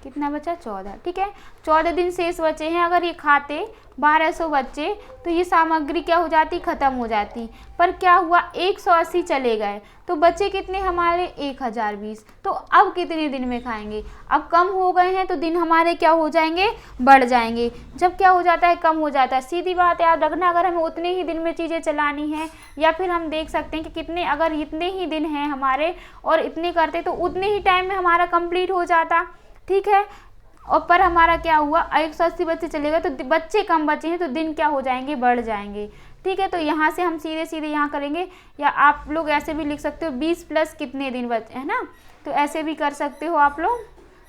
कितना बचा, 14। ठीक है, 14 दिन शेष बचे हैं, अगर ये खाते 1200 बच्चे तो ये सामग्री क्या हो जाती, ख़त्म हो जाती। पर क्या हुआ, 180 चले गए, तो बचे कितने हमारे, 1020। तो अब कितने दिन में खाएंगे, अब कम हो गए हैं तो दिन हमारे क्या हो जाएंगे, बढ़ जाएंगे। जब क्या हो जाता है, कम हो जाता है, सीधी बात याद रखना, अगर हमें उतने ही दिन में चीज़ें चलानी है, या फिर हम देख सकते हैं कि कितने, अगर इतने ही दिन हैं हमारे और इतने करते तो उतने ही टाइम में हमारा कंप्लीट हो जाता। ठीक है, और पर हमारा क्या हुआ, 180 बच्चे चले गए, तो बच्चे कम बचे हैं तो दिन क्या हो जाएंगे, बढ़ जाएंगे। ठीक है, तो यहाँ से हम सीधे यहाँ करेंगे, या आप लोग ऐसे भी लिख सकते हो 20 प्लस कितने दिन बचे, है ना, तो ऐसे भी कर सकते हो आप लोग।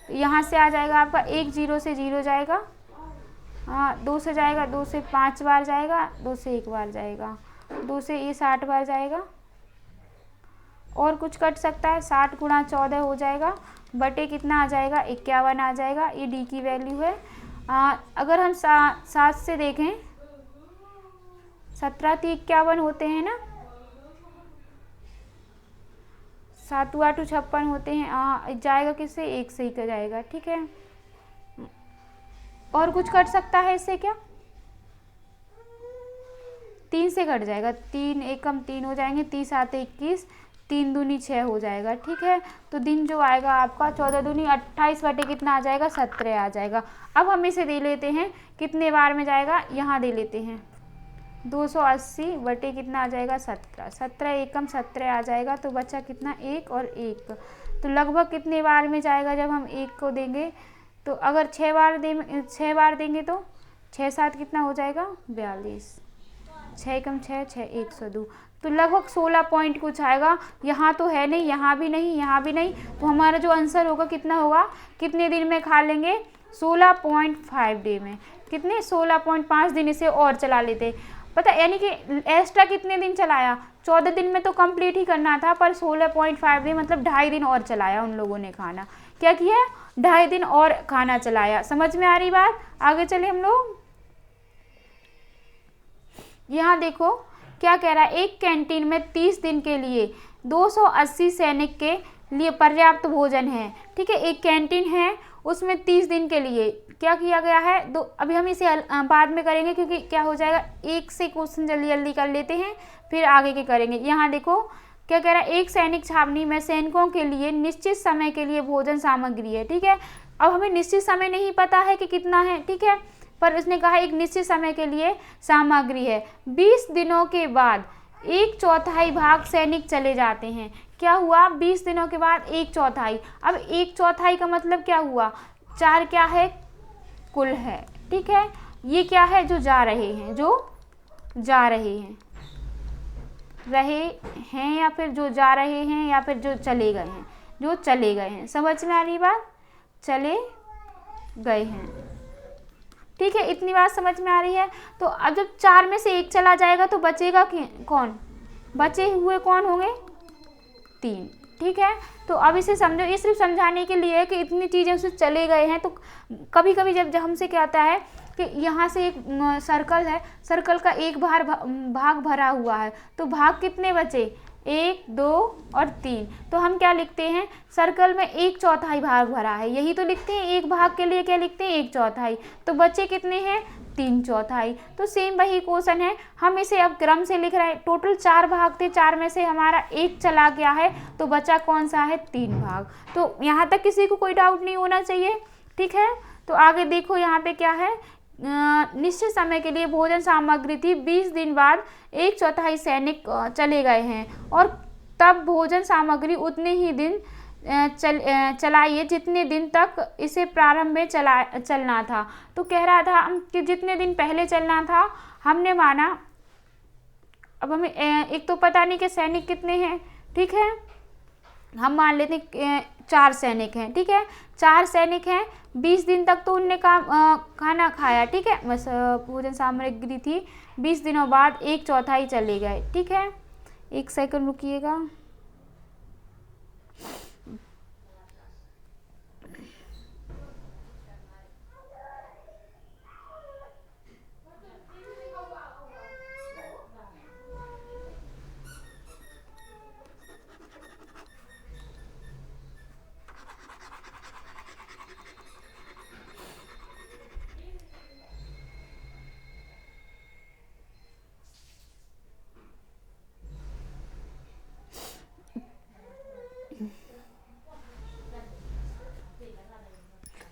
तो यहाँ से आ जाएगा आपका 1 0 से 0 जाएगा, हाँ 2 से जाएगा, 2 से 5 बार जाएगा, 2 से 1 बार जाएगा, 2 से ये 60 बार जाएगा। और कुछ कट सकता है, 60 गुणा 14 हो जाएगा, बटे कितना आ जाएगा, 51 आ जाएगा। ये डी की वैल्यू है। अगर हम 7 से देखें, 17 तो 51 होते हैं ना, 7 8 56 होते हैं, जाएगा किससे, 1 से ही जाएगा। ठीक है, और कुछ कट सकता है इससे क्या, 3 से कट जाएगा, 3 एकम 3 हो जाएंगे, 30 आते 21, 3 दूनी 6 हो जाएगा। ठीक है, तो दिन जो आएगा आपका 14 दूनी 28 बटे कितना आ जाएगा, 17 आ जाएगा। अब हम इसे दे लेते हैं कितने बार में जाएगा, यहाँ दे लेते हैं 280 बटे कितना आ जाएगा, 17, 17 एकम 17 आ जाएगा, तो बचा कितना, 1 और 1, तो लगभग कितने बार में जाएगा जब हम 1 को देंगे, तो अगर 6 बार देंगे तो 6 7 कितना हो जाएगा, 42, 6 एकम 6, 6 102, तो लगभग 16 पॉइंट कुछ आएगा। यहाँ तो है नहीं, यहाँ भी नहीं, यहाँ भी नहीं, तो हमारा जो आंसर होगा कितना होगा, कितने दिन में खा लेंगे, 16.5 डे में। कितने, 16.5 दिन इसे और चला लेते, पता यानी कि एक्स्ट्रा कितने दिन चलाया, 14 दिन में तो कंप्लीट ही करना था, पर 16.5 दिन मतलब 2.5 दिन और चलाया उन लोगों ने खाना। क्या किया, 2.5 दिन और खाना चलाया। समझ में आ रही बात, आगे चले हम लोग। यहाँ देखो क्या कह रहा है, एक कैंटीन में 30 दिन के लिए 280 सैनिक के लिए पर्याप्त भोजन है। ठीक है, एक कैंटीन है उसमें 30 दिन के लिए क्या किया गया है, अभी हम इसे बाद में करेंगे क्योंकि क्या हो जाएगा, एक से क्वेश्चन जल्दी जल्दी कर लेते हैं फिर आगे के करेंगे। यहाँ देखो क्या कह रहा है, एक सैनिक छावनी में सैनिकों के लिए निश्चित समय के लिए भोजन सामग्री है। ठीक है, अब हमें निश्चित समय नहीं पता है कि कितना है, ठीक है, पर उसने कहा एक निश्चित समय के लिए सामग्री है। 20 दिनों के बाद 1/4 भाग सैनिक चले जाते हैं। क्या हुआ, 20 दिनों के बाद 1/4। अब 1/4 का मतलब क्या हुआ, 4 क्या है, कुल है। ठीक है, ये क्या है, जो जा रहे हैं, जो जा रहे हैं या फिर जो जा रहे हैं या फिर जो चले गए हैं, जो चले गए हैं। समझ में आ रही बात, चले गए हैं। ठीक है, इतनी बात समझ में आ रही है। तो अब जब 4 में से 1 चला जाएगा तो बचेगा कौन, बचे हुए कौन होंगे, 3। ठीक है, तो अब इसे समझो, ये सिर्फ समझाने के लिए है कि इतनी चीज़ें उससे चले गए हैं। तो कभी कभी जब हमसे क्या आता है कि यहाँ से एक सर्कल है, सर्कल का एक भाग भरा हुआ है, तो भाग कितने बचे, 1, 2 और 3। तो हम क्या लिखते हैं, सर्कल में 1/4 भाग भरा है, यही तो लिखते हैं। एक भाग के लिए क्या लिखते हैं, 1/4। तो बचे कितने हैं, 3/4। तो सेम वही क्वेश्चन है, हम इसे अब क्रम से लिख रहे हैं। टोटल 4 भाग थे, 4 में से हमारा 1 चला गया है, तो बचा कौन सा है, 3 भाग। तो यहाँ तक किसी को कोई डाउट नहीं होना चाहिए, ठीक है। तो आगे देखो यहाँ पे क्या है, निश्चित समय के लिए भोजन सामग्री थी, 20 दिन बाद 1/4 सैनिक चले गए हैं और तब भोजन सामग्री उतने ही दिन चलाइए जितने दिन तक इसे प्रारंभ में चलना था। तो कह रहा था कि जितने दिन पहले चलना था, हमने माना, अब हमें एक तो पता नहीं कि सैनिक कितने हैं, ठीक है, हम मान लेते हैं 4 सैनिक हैं, ठीक है, 4 सैनिक हैं, 20 दिन तक तो उनने खाना खाया, ठीक है, बस भोजन सामग्री थी, 20 दिनों बाद 1/4 चले गए, ठीक है। 1 सेकंड रुकिएगा।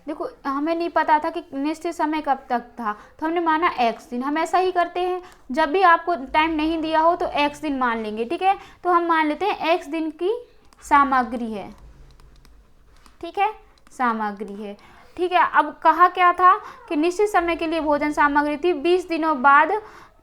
देखो हमें नहीं पता था कि निश्चित समय कब तक था, तो हमने माना x दिन। हम ऐसा ही करते हैं, जब भी आपको टाइम नहीं दिया हो तो x दिन मान लेंगे, ठीक है। तो हम मान लेते हैं x दिन की सामग्री है, ठीक है, सामग्री है, ठीक है। अब कहा क्या था कि निश्चित समय के लिए भोजन सामग्री थी, 20 दिनों बाद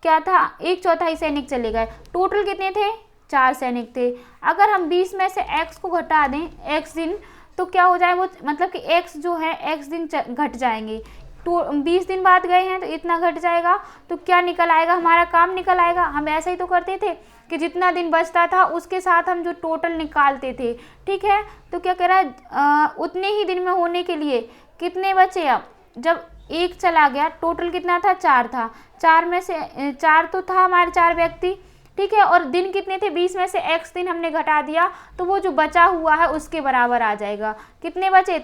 क्या था, 1/4 सैनिक चले गए। टोटल कितने थे, 4 सैनिक थे। अगर हम 20 में से x को घटा दें, x दिन, तो क्या हो जाए, वो मतलब कि x जो है x दिन घट जाएंगे। तो 20 दिन बाद गए हैं तो इतना घट जाएगा, तो क्या निकल आएगा, हमारा काम निकल आएगा। हम ऐसा ही तो करते थे कि जितना दिन बचता था उसके साथ हम जो टोटल निकालते थे, ठीक है। तो क्या कह रहा है, उतने ही दिन में होने के लिए कितने बचे, अब जब 1 चला गया, टोटल कितना था, 4 था, 4 में से 4 तो था हमारे 4 व्यक्ति, ठीक है, और दिन कितने थे, 20 में से x दिन हमने घटा दिया, तो वो जो बचा हुआ है उसके बराबर आ जाएगा। कितने बचे,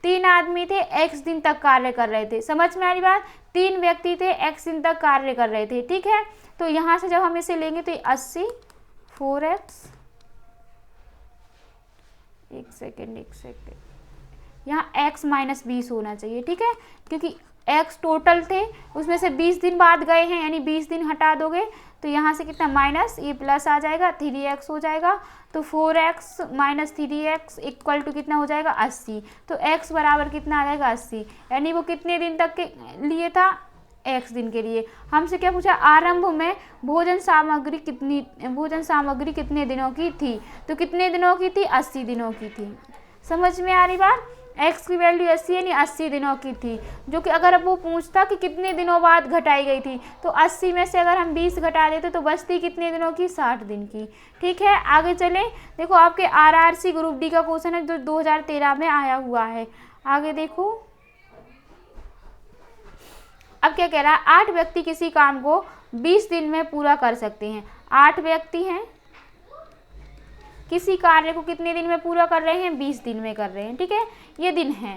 3 आदमी थे, x दिन तक कार्य कर रहे थे। समझ में आ रही बात, 3 व्यक्ति थे, x दिन तक कार्य कर रहे थे, ठीक है। तो यहाँ से जब हम इसे लेंगे तो 80 4x, एक सेकेंड, यहाँ x - 20 होना चाहिए, ठीक है, क्योंकि x टोटल थे, उसमें से 20 दिन बाद गए हैं, यानी 20 दिन हटा दोगे तो यहाँ से कितना माइनस, ये प्लस आ जाएगा, 3x हो जाएगा। तो 4x - 3x इक्वल टू कितना हो जाएगा, 80। तो x बराबर कितना आ जाएगा, 80, यानी वो कितने दिन तक के लिए था, x दिन के लिए। हमसे क्या पूछा, आरंभ में भोजन सामग्री कितने दिनों की थी, तो कितने दिनों की थी, 80 दिनों की थी। समझ में आ रही बात, x की वैल्यू 80 यानी 80 दिनों की थी, जो कि अगर अब वो पूछता कि कितने दिनों बाद घटाई गई थी, तो 80 में से अगर हम 20 घटा देते तो बचती कितने दिनों की, 60 दिन की, ठीक है। आगे चलें, देखो आपके RRC ग्रुप डी का क्वेश्चन है जो 2013 में आया हुआ है। आगे देखो, अब क्या कह रहा है, 8 व्यक्ति किसी काम को 20 दिन में पूरा कर सकते हैं। 8 व्यक्ति हैं, किसी कार्य को कितने दिन में पूरा कर रहे हैं, 20 दिन में कर रहे हैं, ठीक है, ये दिन है।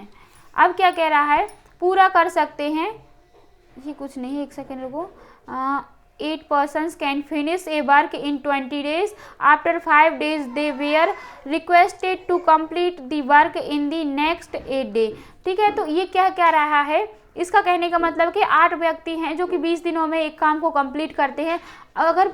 अब क्या कह रहा है, पूरा कर सकते हैं, ये कुछ नहीं है, एक सेकेंड रुको, 8 persons can finish a work in 20 days. After 5 days they were requested to complete the work in the next 8 day, ठीक है। तो ये क्या कह रहा है, इसका कहने का मतलब कि 8 व्यक्ति हैं जो कि 20 दिनों में एक काम को कंप्लीट करते हैं। अगर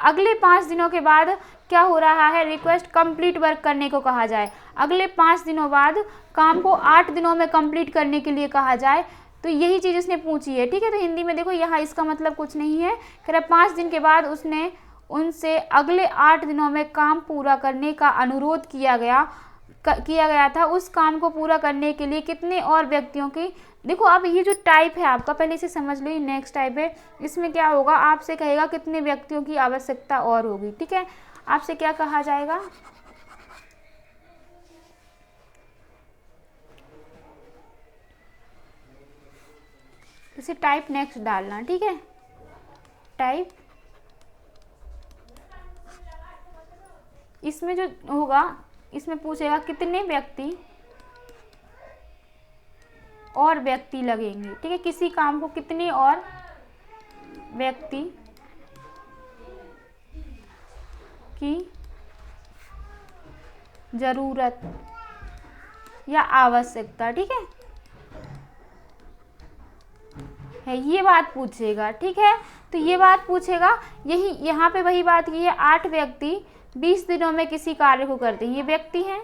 अगले 5 दिनों के बाद क्या हो रहा है, रिक्वेस्ट कंप्लीट वर्क करने को कहा जाए, अगले 5 दिनों बाद काम को 8 दिनों में कंप्लीट करने के लिए कहा जाए, तो यही चीज़ उसने पूछी है, ठीक है। तो हिंदी में देखो, यहाँ इसका मतलब कुछ नहीं है, कह रहा 5 दिन के बाद उसने उनसे अगले 8 दिनों में काम पूरा करने का अनुरोध किया गया था। उस काम को पूरा करने के लिए कितने और व्यक्तियों की, देखो अब ये जो टाइप है आपका, पहले इसे समझ लो, ये नेक्स्ट टाइप है। इसमें क्या होगा, आपसे कहेगा कितने व्यक्तियों की आवश्यकता और होगी, ठीक है। आपसे क्या कहा जाएगा, इसे टाइप नेक्स्ट डालना, ठीक है, टाइप इसमें जो होगा, इसमें पूछेगा कितने व्यक्ति और व्यक्ति लगेंगे। ठीक है, किसी काम को कितने और व्यक्ति की जरूरत या आवश्यकता, ठीक है, ये बात पूछेगा। ठीक है, तो ये बात पूछेगा। यही यहाँ पे वही बात की है, 8 व्यक्ति 20 दिनों में किसी कार्य को करते हैं। ये व्यक्ति हैं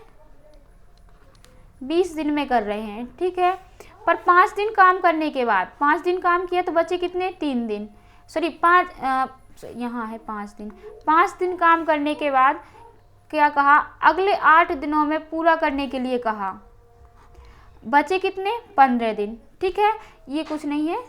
20 दिन में कर रहे हैं। ठीक है, पर 5 दिन काम करने के बाद, 5 दिन काम किया तो बचे कितने, 3 दिन, सॉरी 5, यहाँ है 5 दिन। 5 दिन काम करने के बाद क्या कहा, अगले 8 दिनों में पूरा करने के लिए कहा। बचे कितने, 15 दिन। ठीक है, ये कुछ नहीं है,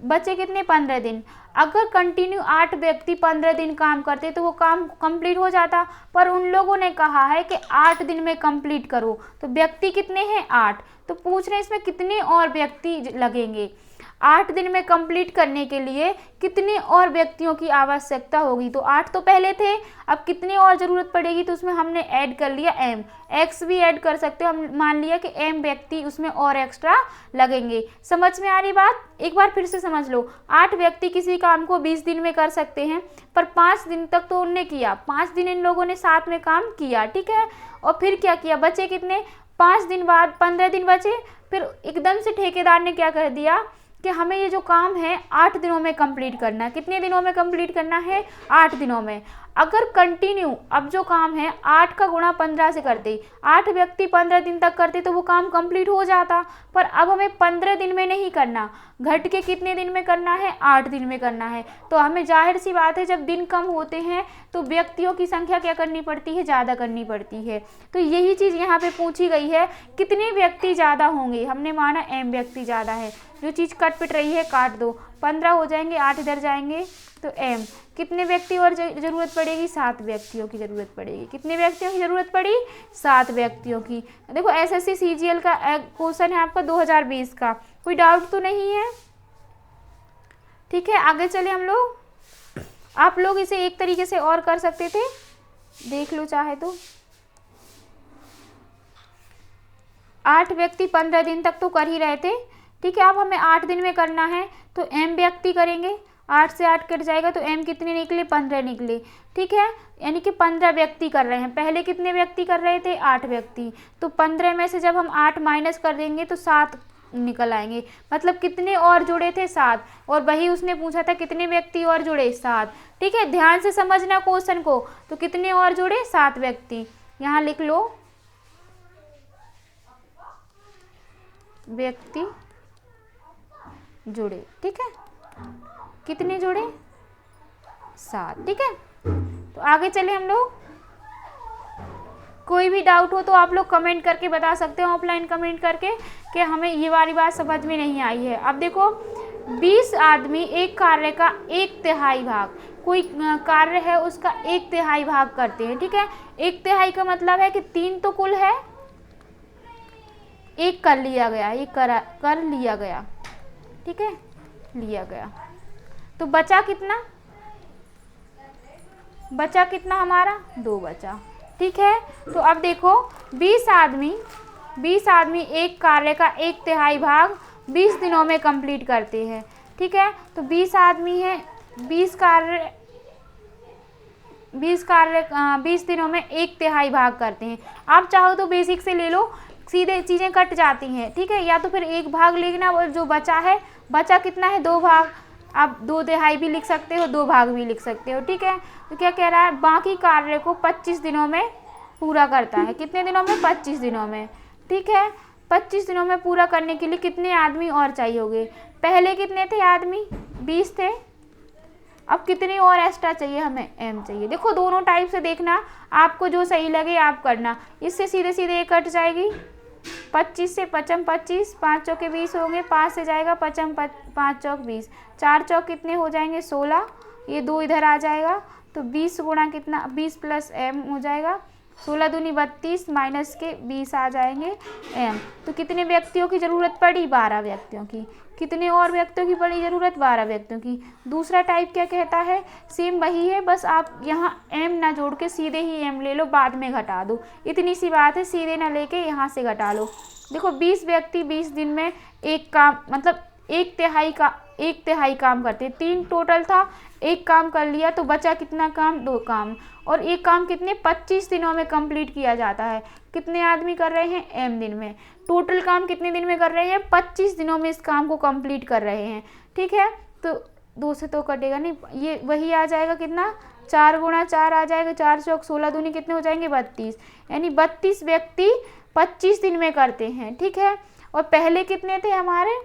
बचे कितने, 15 दिन। अगर कंटिन्यू 8 व्यक्ति 15 दिन काम करते तो वो काम कंप्लीट हो जाता, पर उन लोगों ने कहा है कि 8 दिन में कंप्लीट करो। तो व्यक्ति कितने हैं, 8। तो पूछ रहे हैं इसमें कितने और व्यक्ति लगेंगे। 8 दिन में कंप्लीट करने के लिए कितने और व्यक्तियों की आवश्यकता होगी। तो 8 तो पहले थे, अब कितने और ज़रूरत पड़ेगी, तो उसमें हमने ऐड कर लिया m। x भी ऐड कर सकते हो, हम मान लिया कि m व्यक्ति उसमें और एक्स्ट्रा लगेंगे। समझ में आ रही बात, एक बार फिर से समझ लो। 8 व्यक्ति किसी काम को 20 दिन में कर सकते हैं, पर 5 दिन तक तो उनने किया, 5 दिन इन लोगों ने साथ में काम किया। ठीक है, और फिर क्या किया, बचे कितने, 5 दिन बाद 15 दिन बचे। फिर एकदम से ठेकेदार ने क्या कर दिया कि हमें ये जो काम है 8 दिनों में कंप्लीट करना है। कितने दिनों में कंप्लीट करना है, 8 दिनों में। अगर कंटिन्यू अब जो काम है 8 का गुणा 15 से करते, 8 व्यक्ति 15 दिन तक करते तो वो काम कंप्लीट हो जाता, पर अब हमें 15 दिन में नहीं करना, घट के कितने दिन में करना है, 8 दिन में करना है। तो हमें जाहिर सी बात है, जब दिन कम होते हैं तो व्यक्तियों की संख्या क्या करनी पड़ती है, ज़्यादा करनी पड़ती है। तो यही चीज़ यहाँ पे पूछी गई है, कितने व्यक्ति ज़्यादा होंगे। हमने माना m व्यक्ति ज़्यादा है, जो चीज़ कट पिट रही है काट दो, 15 हो जाएंगे, 8 इधर जाएंगे तो m। कितने व्यक्ति और ज़रूरत पड़ेगी, 7 व्यक्तियों की ज़रूरत पड़ेगी। कितने व्यक्तियों की ज़रूरत पड़ी, 7 व्यक्तियों की। देखो एसएससी सीजीएल का क्वेश्चन है आपका 2020 का, कोई डाउट तो नहीं है। ठीक है, आगे चले हम लोग। आप लोग इसे एक तरीके से और कर सकते थे, देख लो चाहे तो। 8 व्यक्ति 15 दिन तक तो कर ही रहे थे। ठीक है, अब हमें 8 दिन में करना है तो m व्यक्ति करेंगे, 8 से 8 कट जाएगा तो m कितने निकले, 15 निकले। ठीक है, यानी कि 15 व्यक्ति कर रहे हैं। पहले कितने व्यक्ति कर रहे थे, 8 व्यक्ति। तो 15 में से जब हम 8 माइनस कर देंगे तो 7 निकल आएंगे। मतलब कितने और जुड़े थे, 7। और वही उसने पूछा था कितने व्यक्ति और जुड़े, 7। ठीक है, ध्यान से समझना क्वेश्चन को। तो कितने और जुड़े, 7 व्यक्ति। यहाँ लिख लो, व्यक्ति जुड़े। ठीक है, कितने जुड़े, 7। ठीक है, तो आगे चले हम लोग। कोई भी डाउट हो तो आप लोग कमेंट करके बता सकते हो, ऑफलाइन कमेंट करके, कि हमें ये वाली बात समझ में नहीं आई है। अब देखो, 20 आदमी एक कार्य का 1/3 भाग, कोई कार्य है उसका 1/3 भाग करते हैं। ठीक है, 1/3 का मतलब है कि 3 तो कुल है, 1 कर लिया गया, 1 कर लिया गया। ठीक है, लिया गया, तो बचा कितना, बचा कितना हमारा, 2 बचा। ठीक है, तो अब देखो 20 आदमी एक कार्य का 1/3 भाग 20 दिनों में कंप्लीट करते हैं। ठीक है, तो 20 आदमी है, 20 दिनों में 1/3 भाग करते हैं। आप चाहो तो बेसिक से ले लो, सीधे चीज़ें कट जाती हैं। ठीक है, या तो फिर 1 भाग लेना, और जो बचा है, बचा कितना है, 2 भाग। आप 2/3 भी लिख सकते हो, 2 भाग भी लिख सकते हो। ठीक है, तो क्या कह रहा है, बाकी कार्य को 25 दिनों में पूरा करता है। कितने दिनों में, 25 दिनों में। ठीक है, 25 दिनों में पूरा करने के लिए कितने आदमी और चाहिए होंगे। पहले कितने थे आदमी, 20 थे, अब कितने और एक्स्ट्रा चाहिए, हमें m चाहिए। देखो दोनों टाइप से देखना, आपको जो सही लगे आप करना। इससे सीधे सीधे ये कट जाएगी, 25 से 5 25, 5 चौके 20 होंगे, 5 से जाएगा 5 चौक 20, 4 चौक कितने हो जाएंगे, 16। ये 2 इधर आ जाएगा, तो 20 गुणा कितना, 20 प्लस m हो जाएगा, 16 दूनी 32 माइनस के 20 आ जाएंगे m। तो कितने व्यक्तियों की ज़रूरत पड़ी, 12 व्यक्तियों की। कितने और व्यक्तियों की पड़ी ज़रूरत, 12 व्यक्तियों की। दूसरा टाइप क्या कहता है, सेम वही है, बस आप यहाँ एम ना जोड़ के सीधे ही एम ले लो, बाद में घटा दो, इतनी सी बात है, सीधे ना लेके यहाँ से घटा लो। देखो 20 व्यक्ति 20 दिन में एक काम, मतलब एक तिहाई काम करते, 3 टोटल था, एक काम कर लिया तो बचा कितना काम, 2 काम, और एक काम कितने 25 दिनों में कंप्लीट किया जाता है। कितने आदमी कर रहे हैं, एम दिन में, टोटल काम कितने दिन में कर रहे हैं, 25 दिनों में इस काम को कंप्लीट कर रहे हैं। ठीक है, तो 2 से तो कटेगा नहीं, ये वही आ जाएगा कितना, 4 गुणा 4 आ जाएगा, 4 चौक 16 दूनी कितने हो जाएंगे 32, यानी 32 व्यक्ति 25 दिन में करते हैं। ठीक है, और पहले कितने थे हमारे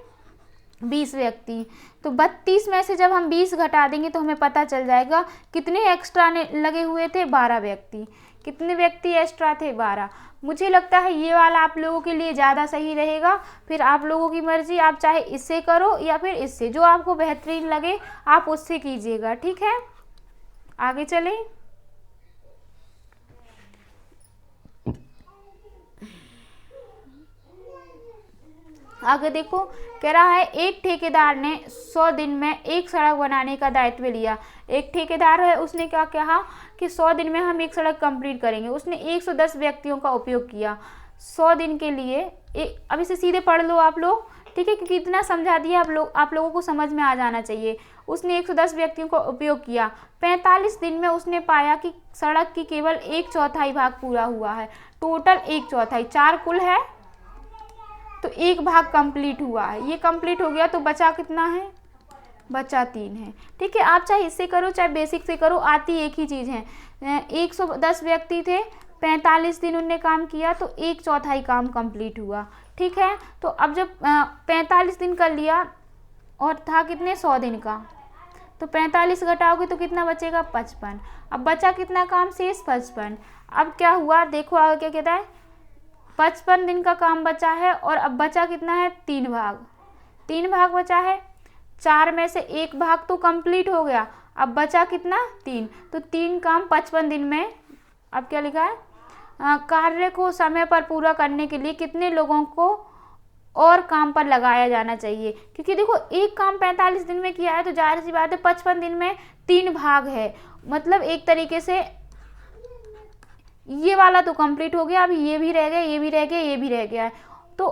20 व्यक्ति, तो 32 में से जब हम 20 घटा देंगे तो हमें पता चल जाएगा कितने एक्स्ट्रा ने लगे हुए थे, 12 व्यक्ति। कितने व्यक्ति एक्स्ट्रा थे, 12। मुझे लगता है ये वाला आप लोगों के लिए ज़्यादा सही रहेगा, फिर आप लोगों की मर्जी, आप चाहे इससे करो या फिर इससे, जो आपको बेहतरीन लगे आप उससे कीजिएगा। ठीक है, आगे चलें। आगे देखो, कह रहा है एक ठेकेदार ने 100 दिन में एक सड़क बनाने का दायित्व लिया। एक ठेकेदार है, उसने क्या कहा कि 100 दिन में हम एक सड़क कंप्लीट करेंगे। उसने 110 व्यक्तियों का उपयोग किया 100 दिन के लिए। अब इसे सीधे पढ़ लो आप लोग, ठीक है, क्योंकि इतना समझा दिया आप लोगों को समझ में आ जाना चाहिए। उसने 110 व्यक्तियों का उपयोग किया, 45 दिन में उसने पाया कि सड़क की केवल 1/4 भाग पूरा हुआ है। टोटल 1/4, 4 कुल है तो 1 भाग कंप्लीट हुआ है, ये कंप्लीट हो गया, तो बचा कितना है, बचा 3 है। ठीक है, आप चाहे इससे करो चाहे बेसिक से करो, आती एक ही चीज़ है। 110 व्यक्ति थे, 45 दिन उनने काम किया तो 1/4 काम कंप्लीट हुआ। ठीक है, तो अब जब 45 दिन कर लिया और था कितने 100 दिन का, तो 45 घटाओगे तो कितना बचेगा, 55। अब बचा कितना काम शेष, 55। अब क्या हुआ देखो आगे क्या कहता है, 55 दिन का काम बचा है और अब बचा कितना है, 3 भाग। 3 भाग बचा है, 4 में से 1 भाग तो कंप्लीट हो गया, अब बचा कितना, 3। तो 3 काम 55 दिन में। अब क्या लिखा है, कार्य को समय पर पूरा करने के लिए कितने लोगों को और काम पर लगाया जाना चाहिए। क्योंकि देखो एक काम 45 दिन में किया है तो जाहिर सी बात है 55 दिन में 3 भाग है, मतलब एक तरीके से ये वाला तो कंप्लीट हो गया, अभी ये भी रह गया, ये भी रह गया, ये भी रह गया है। तो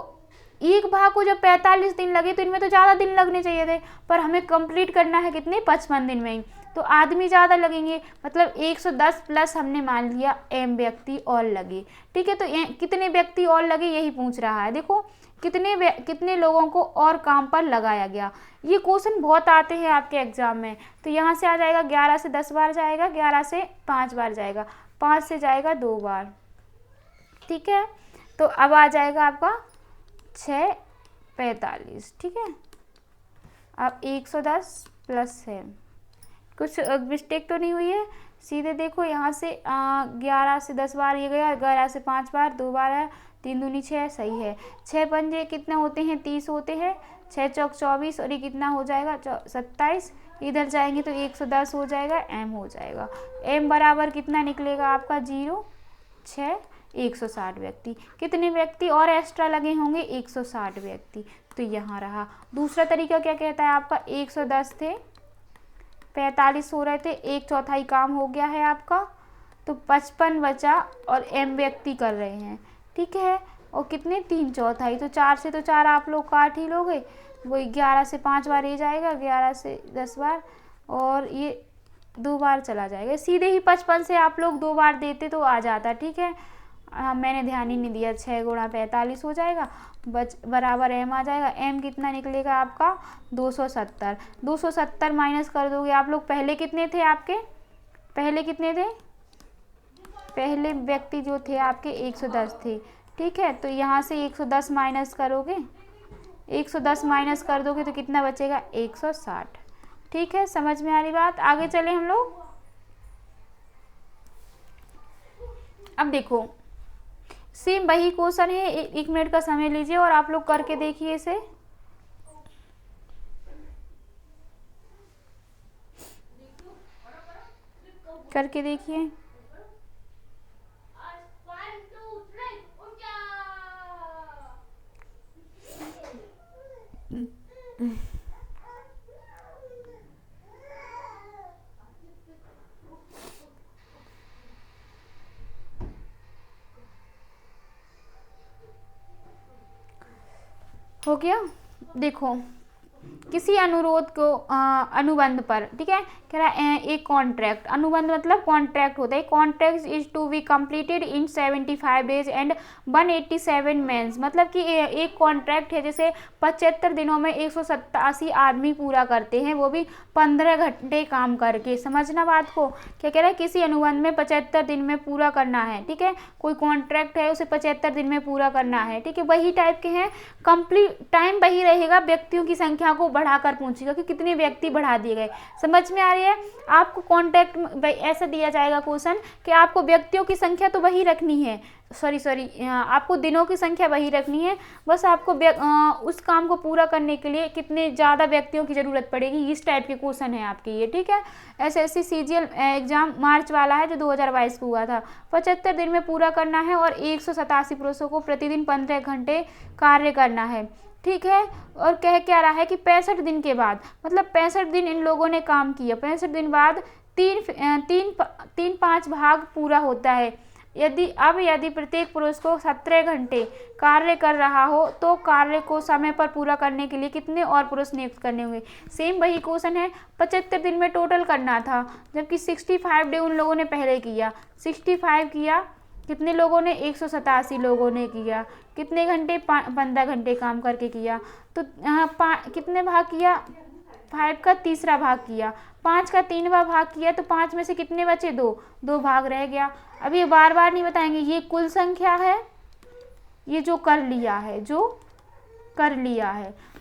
एक भाग को जब 45 दिन लगे तो इनमें तो ज़्यादा दिन लगने चाहिए थे, पर हमें कंप्लीट करना है कितने, 55 दिन में ही, तो आदमी ज़्यादा लगेंगे, मतलब 110 प्लस हमने मान लिया एम व्यक्ति और लगे। ठीक है, तो कितने व्यक्ति और लगे यही पूछ रहा है। देखो कितने लोगों को और काम पर लगाया गया। ये क्वेश्चन बहुत आते हैं आपके एग्जाम में, तो यहाँ से आ जाएगा 11 से 10 बार जाएगा, 11 से 5 बार जाएगा, 5 से जाएगा 2 बार। ठीक है, तो अब आ जाएगा आपका 6 45। ठीक है, अब 110 प्लस है, कुछ मिस्टेक तो नहीं हुई है। सीधे देखो यहाँ से 11 से 10 बार ये गया, 11 से 5 बार, 2 बार है, 3 दूनी 6, सही है। 6 पंजे कितने होते हैं, 30 होते हैं, 6 चौक 24 और ये कितना हो जाएगा 27। इधर जाएंगे तो 110 हो जाएगा, एम हो जाएगा। एम बराबर कितना निकलेगा आपका 0 6 160 व्यक्ति। कितने व्यक्ति और एक्स्ट्रा लगे होंगे, 160 व्यक्ति। तो यहाँ रहा। दूसरा तरीका क्या कहता है आपका, 110 थे, 45 हो रहे थे, 1/4 काम हो गया है आपका, तो 55 बचा और एम व्यक्ति कर रहे हैं। ठीक है, और कितने 3/4, तो 4 से तो 4 आप लोग काट ही लोगे, वही 11 से 5 बार ये जाएगा, 11 से 10 बार और ये 2 बार चला जाएगा। सीधे ही 55 से आप लोग 2 बार देते तो आ जाता। ठीक है, मैंने ध्यान ही नहीं दिया। 6 गुणा 45 हो जाएगा, बराबर एम आ जाएगा। एम कितना निकलेगा आपका 270। 270 माइनस कर दोगे आप लोग। पहले कितने थे आपके, पहले कितने थे, पहले व्यक्ति जो थे आपके 110 थे। ठीक है, तो यहाँ से 110 माइनस करोगे, 110 माइनस कर दोगे तो कितना बचेगा 160। ठीक है, समझ में आ रही बात। आगे चले हम लोग। अब देखो सेम वही क्वेश्चन है, 1 मिनट का समय लीजिए और आप लोग करके देखिए इसे। करके देखिए। हो गया। देखो किसी अनुरोध को अनुबंध पर, ठीक है, कह रहा है एक कॉन्ट्रैक्ट, अनुबंध मतलब कॉन्ट्रैक्ट होता है, contract is to be completed in 75 days and 187 mens, मतलब कि एक कॉन्ट्रैक्ट है जैसे 75 दिनों में 187 आदमी पूरा करते हैं, वो भी 15 घंटे काम करके। समझना बात को, क्या कह रहा है, किसी अनुबंध में 75 दिन में पूरा करना है, ठीक है, कोई कॉन्ट्रैक्ट है उसे 75 दिन में पूरा करना है, ठीक है, वही टाइप के हैं, कंप्लीट टाइम वही रहेगा, व्यक्तियों की संख्या को बढ़ाकर पूछेगा कि कितने व्यक्ति बढ़ा दिए गए। समझ में आ रही है। आपको कॉन्ट्रैक्ट ऐसा दिया जाएगा क्वेश्चन कि आपको व्यक्तियों की संख्या तो वही रखनी है, आपको दिनों की संख्या वही रखनी है, बस आपको उस काम को पूरा करने के लिए कितने ज़्यादा व्यक्तियों की ज़रूरत पड़ेगी, इस टाइप के क्वेश्चन है आपके ये, ठीक है। एसएससी सीजीएल एग्जाम मार्च वाला है जो 2022 को हुआ था। 75 दिन में पूरा करना है और 187 पुरुषों को प्रतिदिन 15 घंटे कार्य करना है, ठीक है। और कह क्या रहा है कि 65 दिन के बाद, मतलब 65 दिन इन लोगों ने काम किया, 65 दिन बाद तीन पाँच भाग पूरा होता है। यदि प्रत्येक पुरुष को 17 घंटे कार्य कर रहा हो तो कार्य को समय पर पूरा करने के लिए कितने और पुरुष नियुक्त करने होंगे। सेम वही क्वेश्चन है, 75 दिन में टोटल करना था, जबकि 65 डे उन लोगों ने पहले किया, 65 किया, कितने लोगों ने, 187 लोगों ने किया, कितने घंटे, 15 घंटे काम करके किया, तो कितने भाग किया, 5 का तीसरा भाग किया, 5 का 3वां भाग किया, तो 5 में से कितने बचे, 2 भाग रह गया। अब ये बार बार नहीं बताएंगे, ये कुल संख्या है, ये जो कर लिया है,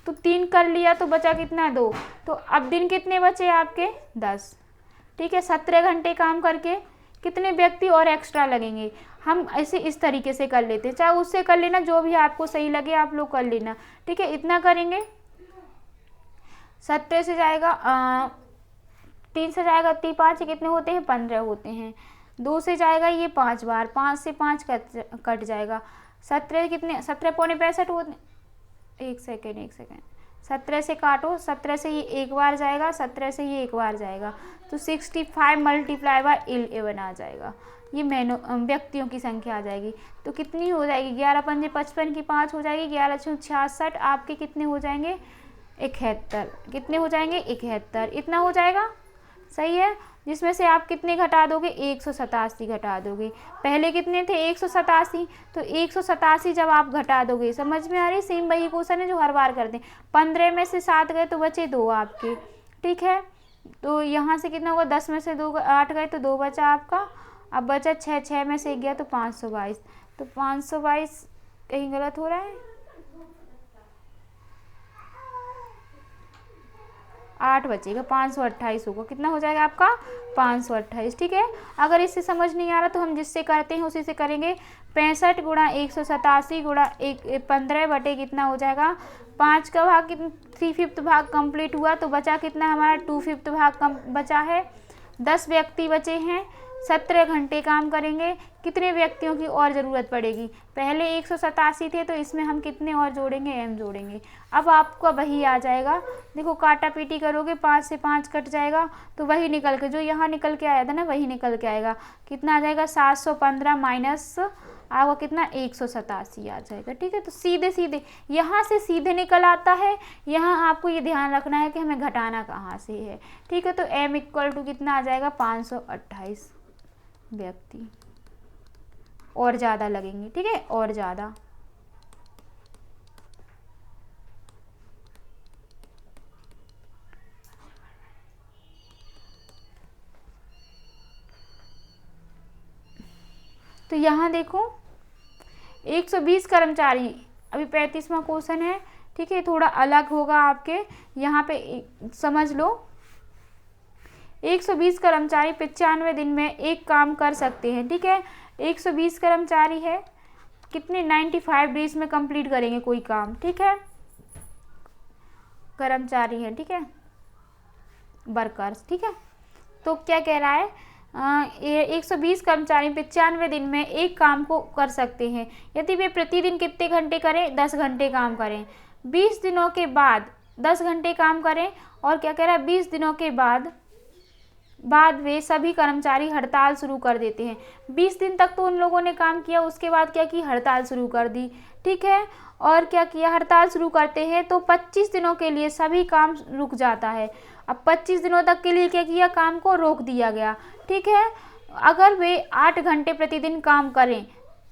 तो 3 कर लिया तो बचा कितना, 2, तो अब दिन कितने बचे आपके, 10, ठीक है। 17 घंटे काम करके कितने व्यक्ति और एक्स्ट्रा लगेंगे, हम ऐसे इस तरीके से कर लेते हैं, चाहे उससे कर लेना, जो भी आपको सही लगे आप लोग कर लेना, ठीक है। इतना करेंगे, 17 से जाएगा 3 से जाएगा 3, 5 कितने होते हैं, 15 होते हैं, 2 से जाएगा ये 5 बार, 5 से 5 कट जाएगा, 17 कितने, 17 पौने 65 होते, एक सेकेंड, 17 से काटो, 17 से ये एक बार जाएगा, 17 से ये एक बार जाएगा, तो 65 मल्टीप्लाई बाय 11 आ जाएगा, ये व्यक्तियों की संख्या आ जाएगी। तो कितनी हो जाएगी, 11 पंजे 55 की 5 हो जाएगी, 11 छः 66, आपके कितने हो जाएंगे, 71, कितने हो जाएंगे, 71, इतना हो जाएगा, सही है। जिसमें से आप कितने घटा दोगे, 187 घटा दोगे, पहले कितने थे, 187, तो 187 जब आप घटा दोगे, समझ में आ रही, सेम वही क्वेश्चन है जो हर बार करते हैं। 15 में से 7 गए तो बचे 2 आपके, ठीक है। तो यहाँ से कितना होगा, 10 में से 2 8 गए तो 2 बचा आपका, अब बचा 6 में से 1 गया तो 522, तो 522 कहीं गलत हो रहा है, 8 बचेगा, 528 होगा, कितना हो जाएगा आपका, 528, ठीक है। अगर इससे समझ नहीं आ रहा तो हम जिससे करते हैं उसी से करेंगे, 65 गुणा 187 गुणा 15 बटे कितना हो जाएगा, 5 का भाग, 3/5 भाग कंप्लीट हुआ, तो बचा कितना हमारा, 2/5 भाग बचा है, 10 व्यक्ति बचे हैं, 17 घंटे काम करेंगे, कितने व्यक्तियों की और ज़रूरत पड़ेगी, पहले 187 थे तो इसमें हम कितने और जोड़ेंगे, m जोड़ेंगे। अब आपका वही आ जाएगा, देखो काटा पीटी करोगे, 5 से 5 कट जाएगा, तो वही निकल के, जो यहाँ निकल के आया था ना वही निकल के आएगा, कितना आ जाएगा, 715 माइनस आपका कितना, 187 आ जाएगा, ठीक है। तो सीधे यहाँ से सीधे निकल आता है, यहाँ आपको ये ध्यान रखना है कि हमें घटाना कहाँ से है, ठीक है। तो m इक्वल टू कितना आ जाएगा, 528 व्यक्ति और ज़्यादा लगेंगे, ठीक है, और ज़्यादा। तो यहाँ देखो 120 कर्मचारी, अभी 35वां क्वेश्चन है, ठीक है, थोड़ा अलग होगा आपके, यहाँ पे समझ लो, 120 कर्मचारी 95 दिन में एक काम कर सकते हैं, ठीक है। 120 कर्मचारी है, कितने, 95 डेज में कंप्लीट करेंगे कोई काम, ठीक है, कर्मचारी है, ठीक है, वर्कर्स, ठीक है। तो क्या कह रहा है, 120 कर्मचारी 95 दिन में एक काम को कर सकते हैं, यदि वे प्रतिदिन कितने घंटे करें, 10 घंटे काम करें, 20 दिनों के बाद 10 घंटे काम करें, और क्या कह रहा है, 20 दिनों के बाद बाद वे सभी कर्मचारी हड़ताल शुरू कर देते हैं। 20 दिन तक तो उन लोगों ने काम किया, उसके बाद क्या की, हड़ताल शुरू कर दी। ठीक है, और क्या किया, हड़ताल शुरू करते हैं तो 25 दिनों के लिए सभी काम रुक जाता है। अब 25 दिनों तक के लिए क्या किया, काम को रोक दिया गया। ठीक है, अगर वे 8 घंटे प्रतिदिन काम करें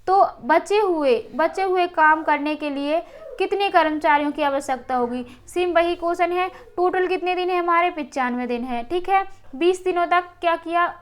तो बचे हुए काम करने के लिए कितने कर्मचारियों की आवश्यकता होगी। सेम वही क्वेश्चन है। टोटल कितने दिन है हमारे, 95 दिन है। ठीक है, 20 दिनों तक क्या किया,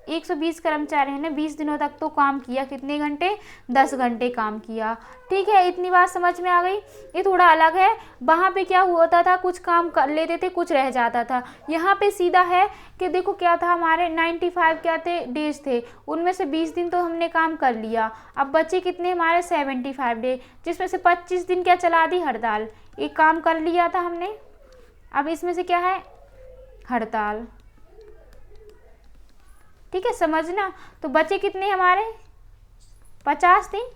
120 कर्मचारी ने 20 दिनों तक तो काम किया, कितने घंटे, 10 घंटे काम किया। ठीक है, इतनी बात समझ में आ गई। ये थोड़ा अलग है, वहाँ पे क्या होता था, कुछ काम कर लेते थे, कुछ रह जाता था। यहाँ पे सीधा है कि देखो क्या था, हमारे 95 क्या थे, डेज थे, उनमें से 20 दिन तो हमने काम कर लिया। अब बचे कितने हमारे, 75 डे, जिसमें से 25 दिन क्या चला दी, हड़ताल। एक काम कर लिया था हमने, अब इसमें से क्या है, हड़ताल। ठीक है, समझना। तो बचे कितने हमारे, 50 दिन।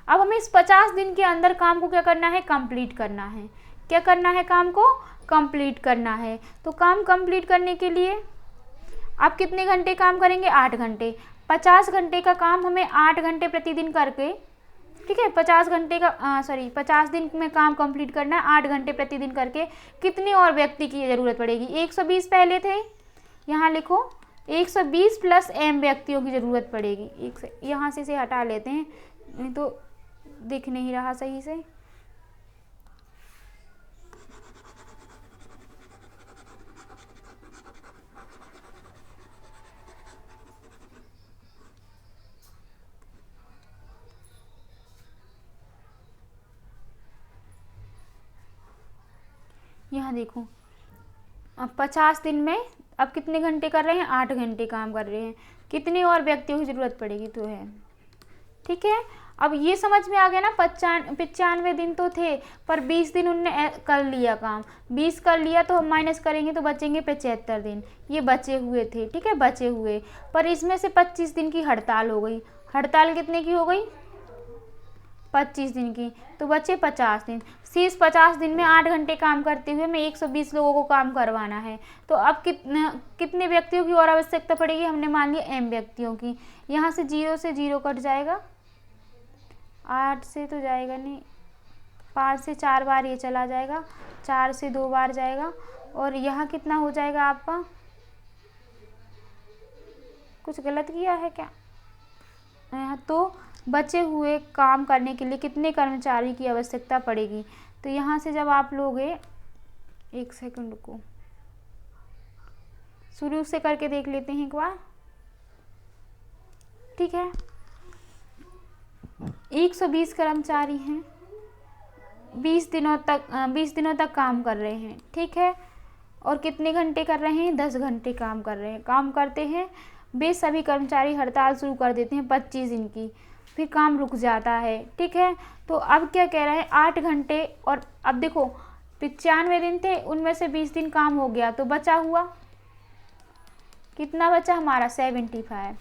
अब हमें इस 50 दिन के अंदर काम को क्या करना है, कंप्लीट करना है। क्या करना है, काम को कंप्लीट करना है। तो काम कंप्लीट करने के लिए आप कितने घंटे काम करेंगे, 8 घंटे। 50 घंटे का काम हमें 8 घंटे प्रतिदिन करके, ठीक है, 50 घंटे का 50 दिन में काम कंप्लीट करना है, 8 घंटे प्रतिदिन करके। कितने और व्यक्ति की ज़रूरत पड़ेगी, 120 पहले थे, यहाँ लिखो 120 प्लस m व्यक्तियों की ज़रूरत पड़ेगी। एक से यहाँ से हटा लेते हैं, नहीं तो दिख नहीं रहा सही से। यहाँ देखो, अब 50 दिन में अब कितने घंटे कर रहे हैं, 8 घंटे काम कर रहे हैं। कितने और व्यक्तियों की ज़रूरत पड़ेगी, तो है। ठीक है, अब ये समझ में आ गया ना, 95 दिन तो थे, पर 20 दिन उनने कर लिया काम। 20 कर लिया तो हम माइनस करेंगे तो बचेंगे 75 दिन, ये बचे हुए थे। ठीक है, बचे हुए, पर इसमें से 25 दिन की हड़ताल हो गई। हड़ताल कितने की हो गई, 25 दिन की, तो बचे 50 दिन। शेष 50 दिन में 8 घंटे काम करते हुए मैं 120 लोगों को काम करवाना है। तो अब कितने व्यक्तियों की और आवश्यकता पड़ेगी, हमने मान लिया m व्यक्तियों की। यहाँ से 0 से 0 कट जाएगा, 8 से तो जाएगा नहीं, 5 से 4 बार ये चला जाएगा, 4 से 2 बार जाएगा, और यहाँ कितना हो जाएगा आपका, कुछ गलत किया है क्या, यहाँ तो बचे हुए काम करने के लिए कितने कर्मचारी की आवश्यकता पड़ेगी। तो यहाँ से जब आप लोगे, एक सेकंड को शुरू से करके देख लेते हैं एक बार। ठीक है, 120 कर्मचारी हैं, 20 दिनों तक काम कर रहे हैं। ठीक है, और कितने घंटे कर रहे हैं, 10 घंटे काम कर रहे हैं। काम करते हैं, वे सभी कर्मचारी हड़ताल शुरू कर देते हैं 25 दिन की, फिर काम रुक जाता है। ठीक है, तो अब क्या कह रहे हैं, 8 घंटे, और अब देखो 95 दिन थे, उनमें से 20 दिन काम हो गया, तो बचा हुआ कितना बचा हमारा, 75।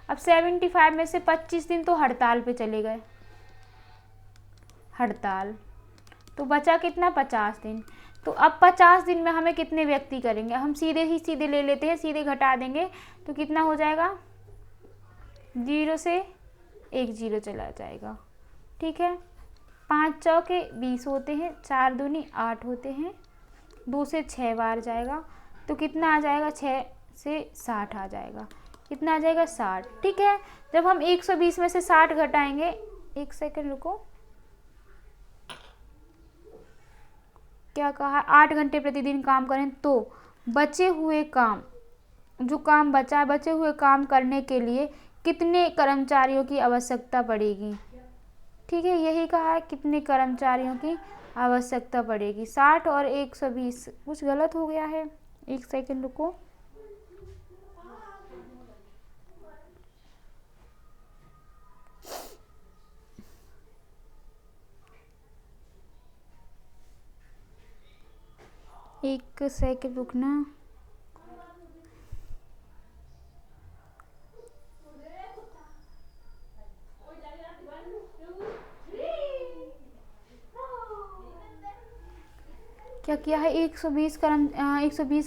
अब 75 में से 25 दिन तो हड़ताल पे चले गए, हड़ताल, तो बचा कितना, 50 दिन। तो अब 50 दिन में हमें कितने व्यक्ति करेंगे, हम सीधे ले लेते हैं, सीधे घटा देंगे तो कितना हो जाएगा, 0 से 1 0 चला जाएगा। ठीक है, 5 चौके 20 होते हैं, 4 दूनी 8 होते हैं, 2 से 6 बार जाएगा, तो कितना आ जाएगा, 6 से 60 आ जाएगा। कितना आ जाएगा, 60। ठीक है, जब हम 120 में से 60 घटाएंगे, एक सेकंड रुको, क्या कहा, 8 घंटे प्रतिदिन काम करें तो बचे हुए काम, जो काम बचा है, बचे हुए काम करने के लिए कितने कर्मचारियों की आवश्यकता पड़ेगी। ठीक है, यही कहा है, कितने कर्मचारियों की आवश्यकता पड़ेगी। 60 और 120, कुछ गलत हो गया है, एक सेकंड रुको। एक सेकंड रुकना। क्या किया है, 120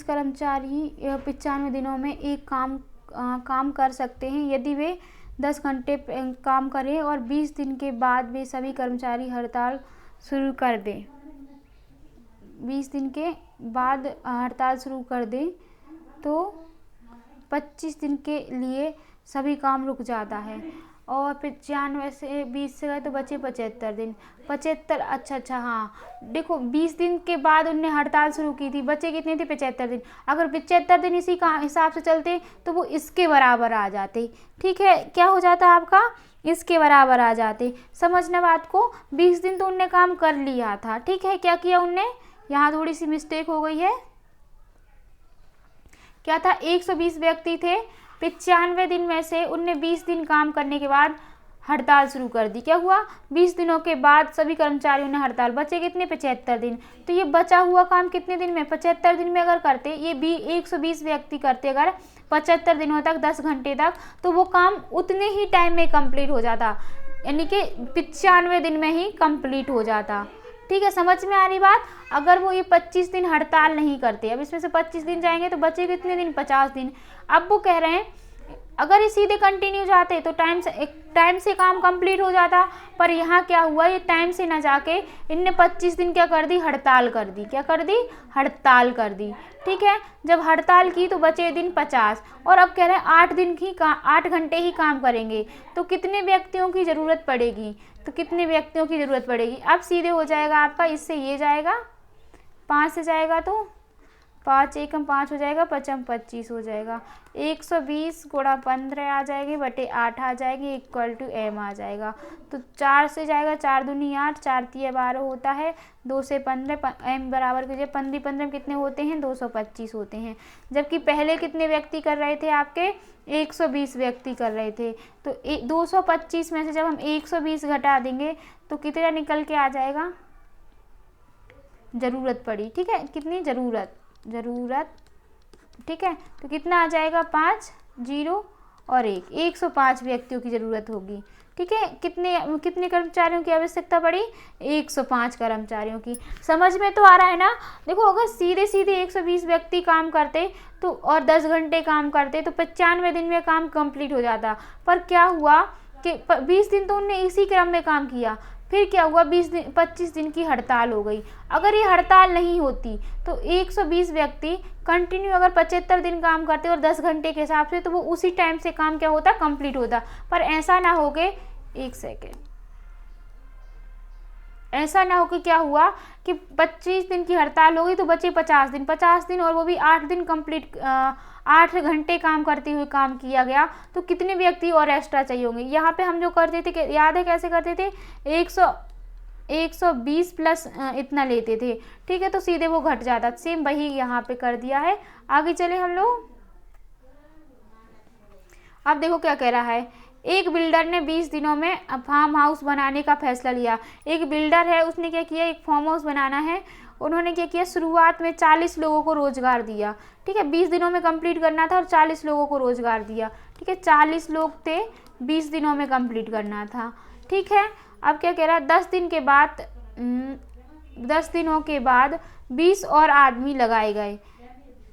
कर्मचारी 95 दिनों में एक काम कर सकते हैं यदि वे 10 घंटे काम करें और 20 दिन के बाद वे सभी कर्मचारी हड़ताल शुरू कर दें। 20 दिन के बाद हड़ताल शुरू कर दें तो 25 दिन के लिए सभी काम रुक जाता है। और 95 से 20 से गए तो बचे 75 दिन। 75, अच्छा हाँ, देखो 20 दिन के बाद उनने हड़ताल शुरू की थी, बचे कितने थे, 75 दिन। अगर 75 दिन इसी का हिसाब से चलते तो वो इसके बराबर आ जाते। ठीक है, क्या हो जाता आपका, इसके बराबर आ जाते। समझना बात को, 20 दिन तो उनने काम कर लिया था। ठीक है, क्या किया उनने, यहाँ थोड़ी सी मिस्टेक हो गई है। क्या था, 120 व्यक्ति थे, 95 दिन में से उनने 20 दिन काम करने के बाद हड़ताल शुरू कर दी। क्या हुआ, 20 दिनों के बाद सभी कर्मचारियों ने हड़ताल, बचे कितने, 75 दिन। तो ये बचा हुआ काम कितने दिन में, 75 दिन में अगर करते, ये भी 120 व्यक्ति करते अगर 75 दिनों तक 10 घंटे तक, तो वो काम उतने ही टाइम में कंप्लीट हो जाता, यानी कि 95 दिन में ही कंप्लीट हो जाता। ठीक है, समझ में आ रही बात। अगर वो ये 25 दिन हड़ताल नहीं करते, अब इसमें से 25 दिन जाएंगे तो बचे कितने दिन, 50 दिन। अब वो कह रहे हैं अगर ये सीधे कंटिन्यू जाते तो टाइम से काम कंप्लीट हो जाता, पर यहाँ क्या हुआ, ये टाइम से ना जाके इनने 25 दिन क्या कर दी, हड़ताल कर दी। क्या कर दी, हड़ताल कर दी। ठीक है, जब हड़ताल की तो बचे दिन 50, और अब कह रहे हैं 8 घंटे ही काम करेंगे, तो कितने व्यक्तियों की ज़रूरत पड़ेगी, तो कितने व्यक्तियों की ज़रूरत पड़ेगी। अब सीधे हो जाएगा आपका, इससे ये जाएगा, 5 से जाएगा तो 5 एकम 5 हो जाएगा, 5 25 हो जाएगा, 120 गुणा 15 आ जाएगी बटे 8 आ जाएगी, इक्वल टू m आ जाएगा। तो 4 से जाएगा, 4 दूनी 8, 4 तिया 12 होता है, 2 से 15, m बराबर कीजिए 15 कितने होते हैं, 225 होते हैं। जबकि पहले कितने व्यक्ति कर रहे थे आपके, 120 व्यक्ति कर रहे थे। तो 225 में से जब हम 120 घटा देंगे तो कितना निकल के आ जाएगा, ज़रूरत पड़ी। ठीक है, कितनी ज़रूरत, ठीक है, तो कितना आ जाएगा, 5 0 और 1, 105 व्यक्तियों की ज़रूरत होगी। ठीक है, कितने कर्मचारियों की आवश्यकता पड़ी, 105 कर्मचारियों की। समझ में तो आ रहा है ना। देखो, अगर सीधे 120 व्यक्ति काम करते तो और 10 घंटे काम करते तो 95 दिन में काम कंप्लीट हो जाता। पर क्या हुआ कि 20 दिन तो उनने इसी क्रम में काम किया, फिर क्या हुआ, 25 दिन की हड़ताल हो गई। अगर ये हड़ताल नहीं होती तो 120 व्यक्ति कंटिन्यू अगर 75 दिन काम करते और 10 घंटे के हिसाब से, तो वो उसी टाइम से काम क्या होता, कंप्लीट होता। पर ऐसा ना हो के, एक सेकेंड, ऐसा ना हो कि क्या हुआ कि 25 दिन की हड़ताल हो गई तो बचे 50 दिन और वो भी 8 दिन कंप्लीट, 8 घंटे काम करते हुए काम किया गया, तो कितने व्यक्ति और एक्स्ट्रा चाहिए होंगे। यहाँ पे हम जो करते थे, याद है कैसे करते थे, 120 प्लस इतना लेते थे। ठीक है, तो सीधे वो घट जाता, सेम वही यहाँ पे कर दिया है। आगे चले हम लोग। अब देखो क्या कह रहा है, एक बिल्डर ने 20 दिनों में फार्म हाउस बनाने का फैसला लिया। एक बिल्डर है, उसने क्या किया, एक फार्म हाउस बनाना है। उन्होंने क्या किया, शुरुआत में 40 लोगों को रोजगार दिया। ठीक है, 20 दिनों में कंप्लीट करना था और 40 लोगों को रोजगार दिया। ठीक है, 40 लोग थे, 20 दिनों में कंप्लीट करना था। ठीक है, अब क्या कह रहा है, 10 दिनों के बाद 20 और आदमी लगाए गए।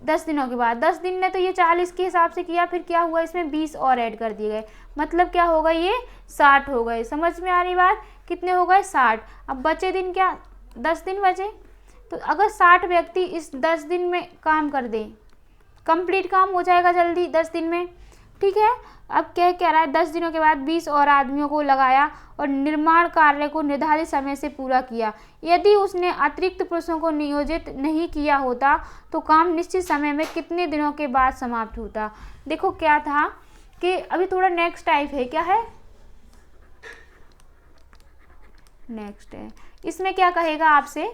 10 दिनों के बाद, 10 दिन ने तो ये 40 के हिसाब से किया, फिर क्या हुआ, इसमें 20 और ऐड कर दिए गए। मतलब क्या होगा, ये 60 हो गए। समझ में आ रही बात, कितने हो गए, 60। अब बचे दिन क्या, 10 दिन बचे। तो अगर 60 व्यक्ति इस 10 दिन में काम कर दें, कंप्लीट काम हो जाएगा जल्दी 10 दिन में। ठीक है, अब क्या कह रहा है, 10 दिनों के बाद 20 और आदमियों को लगाया और निर्माण कार्य को निर्धारित समय से पूरा किया। यदि उसने अतिरिक्त पुरुषों को नियोजित नहीं किया होता तो काम निश्चित समय में कितने दिनों के बाद समाप्त होता। देखो क्या था कि अभी थोड़ा नेक्स्ट टाइप है, क्या है, नेक्स्ट है। इसमें क्या कहेगा आपसे,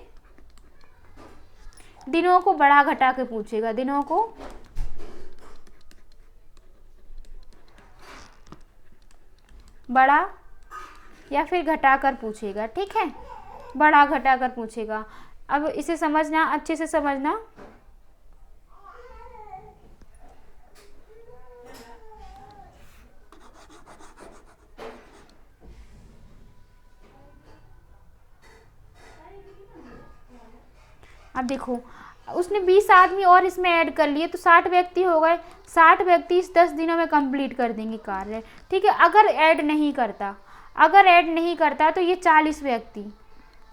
दिनों को बढ़ा घटा के पूछेगा, दिनों को बढ़ा या फिर घटा कर पूछेगा। ठीक है, बढ़ा घटा कर पूछेगा। अब इसे समझना, अच्छे से समझना। अब देखो उसने 20 आदमी और इसमें ऐड कर लिए तो 60 व्यक्ति हो गए। 60 व्यक्ति इस 10 दिनों में कंप्लीट कर देंगे कार्य, ठीक है। अगर ऐड नहीं करता तो ये 40 व्यक्ति,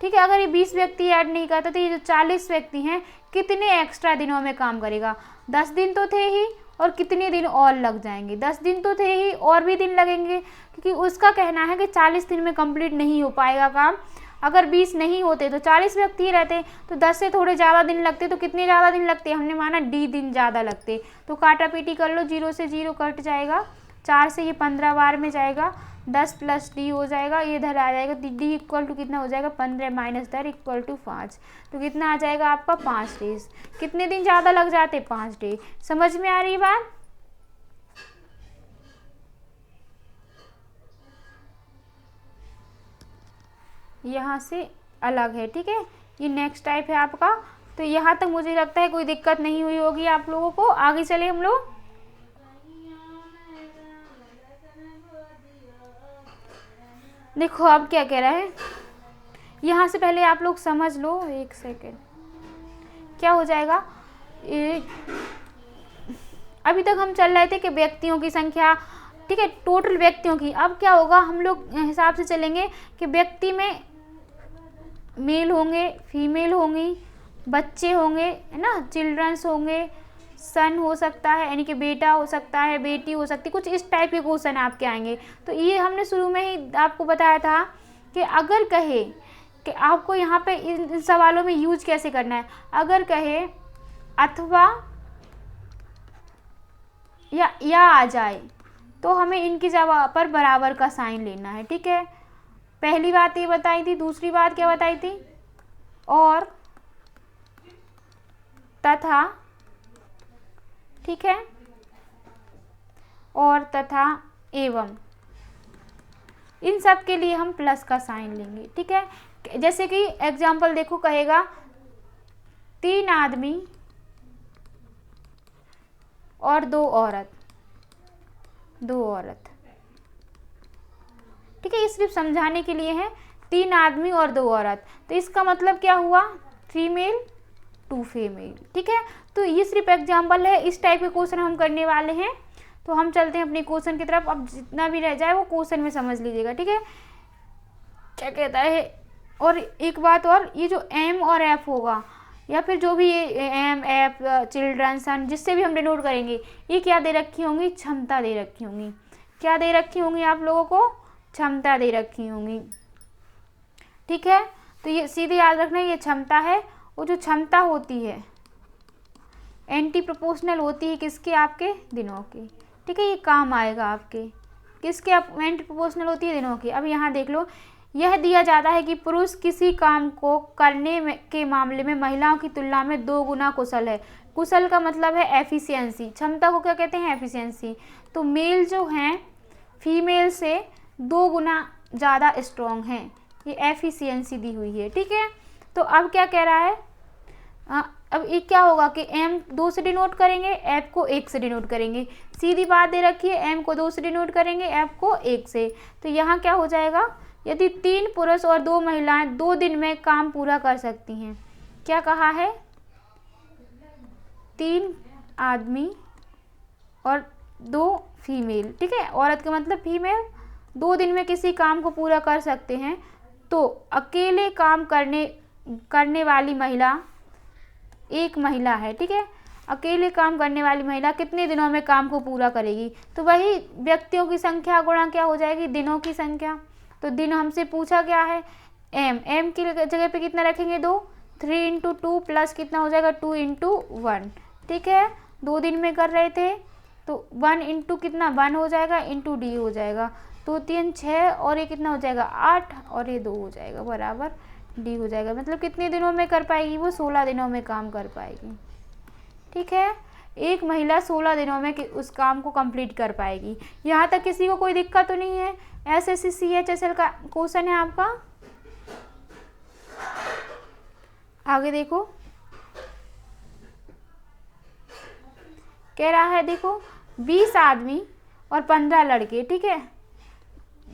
ठीक है। अगर ये 20 व्यक्ति ऐड नहीं करता तो ये जो 40 व्यक्ति हैं कितने एक्स्ट्रा दिनों में काम करेगा? 10 दिन तो थे ही, और कितने दिन और लग जाएंगे? 10 दिन तो थे ही, और भी दिन लगेंगे, क्योंकि उसका कहना है कि 40 दिन में कंप्लीट नहीं हो पाएगा काम। अगर 20 नहीं होते तो 40 व्यक्ति ही रहते, तो 10 से थोड़े ज़्यादा दिन लगते। तो कितने ज़्यादा दिन लगते? हमने माना डी दिन ज़्यादा लगते। तो काटा पीटी कर लो, 0 से 0 कट जाएगा, 4 से ये 15 बार में जाएगा, 10 प्लस डी हो जाएगा, ये इधर आ जाएगा। डी इक्वल टू कितना हो जाएगा? 15 माइनस 10 इक्वल टू 5। तो कितना आ जाएगा आपका? 5 डेज। कितने दिन ज़्यादा लग जाते? 5 डे। समझ में आ रही है बात? यहाँ से अलग है, ठीक है। ये नेक्स्ट टाइप है आपका। तो यहाँ तक मुझे लगता है कोई दिक्कत नहीं हुई होगी आप लोगों को। आगे चले हम लोग। देखो अब क्या कह रहा है, यहाँ से पहले आप लोग समझ लो, एक सेकेंड। क्या हो जाएगा? अभी तक हम चल रहे थे कि व्यक्तियों की संख्या, ठीक है, टोटल व्यक्तियों की। अब क्या होगा, हम लोग हिसाब से चलेंगे कि व्यक्ति में मेल होंगे, फीमेल होंगी, बच्चे होंगे, है ना, चिल्ड्रंस होंगे, सन हो सकता है, यानी कि बेटा हो सकता है, बेटी हो सकती है, कुछ इस टाइप के क्वेश्चन आपके आएंगे। तो ये हमने शुरू में ही आपको बताया था कि अगर कहे कि आपको यहाँ पे इन सवालों में यूज कैसे करना है। अगर कहे अथवा या आ जाए तो हमें इनकी जगह पर बराबर का साइन लेना है, ठीक है। पहली बात ये बताई थी। दूसरी बात क्या बताई थी? और, तथा, ठीक है, और, तथा, एवं, इन सब के लिए हम प्लस का साइन लेंगे, ठीक है। जैसे कि एग्जाम्पल देखो, कहेगा 3 आदमी और 2 औरत, 2 औरत, ठीक है। ये सिर्फ समझाने के लिए है, 3 आदमी और 2 औरत। तो इसका मतलब क्या हुआ? 3 मेल 2 फीमेल, ठीक है। तो ये सिर्फ एग्जाम्पल है, इस टाइप के क्वेश्चन हम करने वाले हैं। तो हम चलते हैं अपने क्वेश्चन की तरफ। अब जितना भी रह जाए वो क्वेश्चन में समझ लीजिएगा, ठीक है। क्या कहता है? और एक बात और, ये जो एम और एफ होगा, या फिर जो भी ये एम एफ चिल्ड्रन सन जिससे भी हम डिनोट करेंगे, ये क्या दे रखी होंगी? क्षमता दे रखी होंगी। क्या दे रखी होंगी आप लोगों को? क्षमता दे रखी होंगी, ठीक है। तो ये सीधे याद रखना, ये क्षमता है। वो जो क्षमता होती है एंटी प्रोपोर्शनल होती है किसके? आपके दिनों की, ठीक है। ये काम आएगा आपके किसके? एंटी प्रोपोर्शनल होती है दिनों की। अब यहाँ देख लो, यह दिया जाता है कि पुरुष किसी काम को करने के मामले में महिलाओं की तुलना में 2 गुना कुशल है। कुशल का मतलब है एफिशिएंसी। क्षमता को क्या कहते हैं? एफिशिएंसी। तो मेल जो हैं फीमेल से 2 गुना ज़्यादा स्ट्रॉन्ग हैं। ये एफिशिएंसी दी हुई है, ठीक है। तो अब क्या कह रहा है? अब ये क्या होगा कि एम 2 से डिनोट करेंगे, एफ को 1 से डिनोट करेंगे। सीधी बात दे रखी है, एम को 2 से डिनोट करेंगे, एफ को 1 से। तो यहाँ क्या हो जाएगा? यदि 3 पुरुष और 2 महिलाएं 2 दिन में काम पूरा कर सकती हैं। क्या कहा है? 3 आदमी और 2 फीमेल, ठीक है। औरत का मतलब फीमेल 2 दिन में किसी काम को पूरा कर सकते हैं, तो अकेले काम करने वाली महिला एक महिला है, ठीक है। अकेले काम करने वाली महिला कितने दिनों में काम को पूरा करेगी? तो वही व्यक्तियों की संख्या गुणा क्या हो जाएगी? दिनों की संख्या। तो दिन हमसे पूछा क्या है? एम। एम की जगह पे कितना रखेंगे? 2। 3 इंटू 2 प्लस कितना हो जाएगा? 2 इंटू 1, ठीक है। 2 दिन में कर रहे थे तो 1 इंटू कितना? 1 हो जाएगा, इंटू डी हो जाएगा। 2 3 6 और ये कितना हो जाएगा? 8 और ये 2 हो जाएगा, बराबर डी हो जाएगा। मतलब कितने दिनों में कर पाएगी वो? 16 दिनों में काम कर पाएगी, ठीक है। एक महिला 16 दिनों में उस काम को कंप्लीट कर पाएगी। यहाँ तक किसी को कोई दिक्कत तो नहीं है? SSC CHSL का क्वेश्चन है आपका। आगे देखो, कह रहा है, देखो 20 आदमी और 15 लड़के, ठीक है।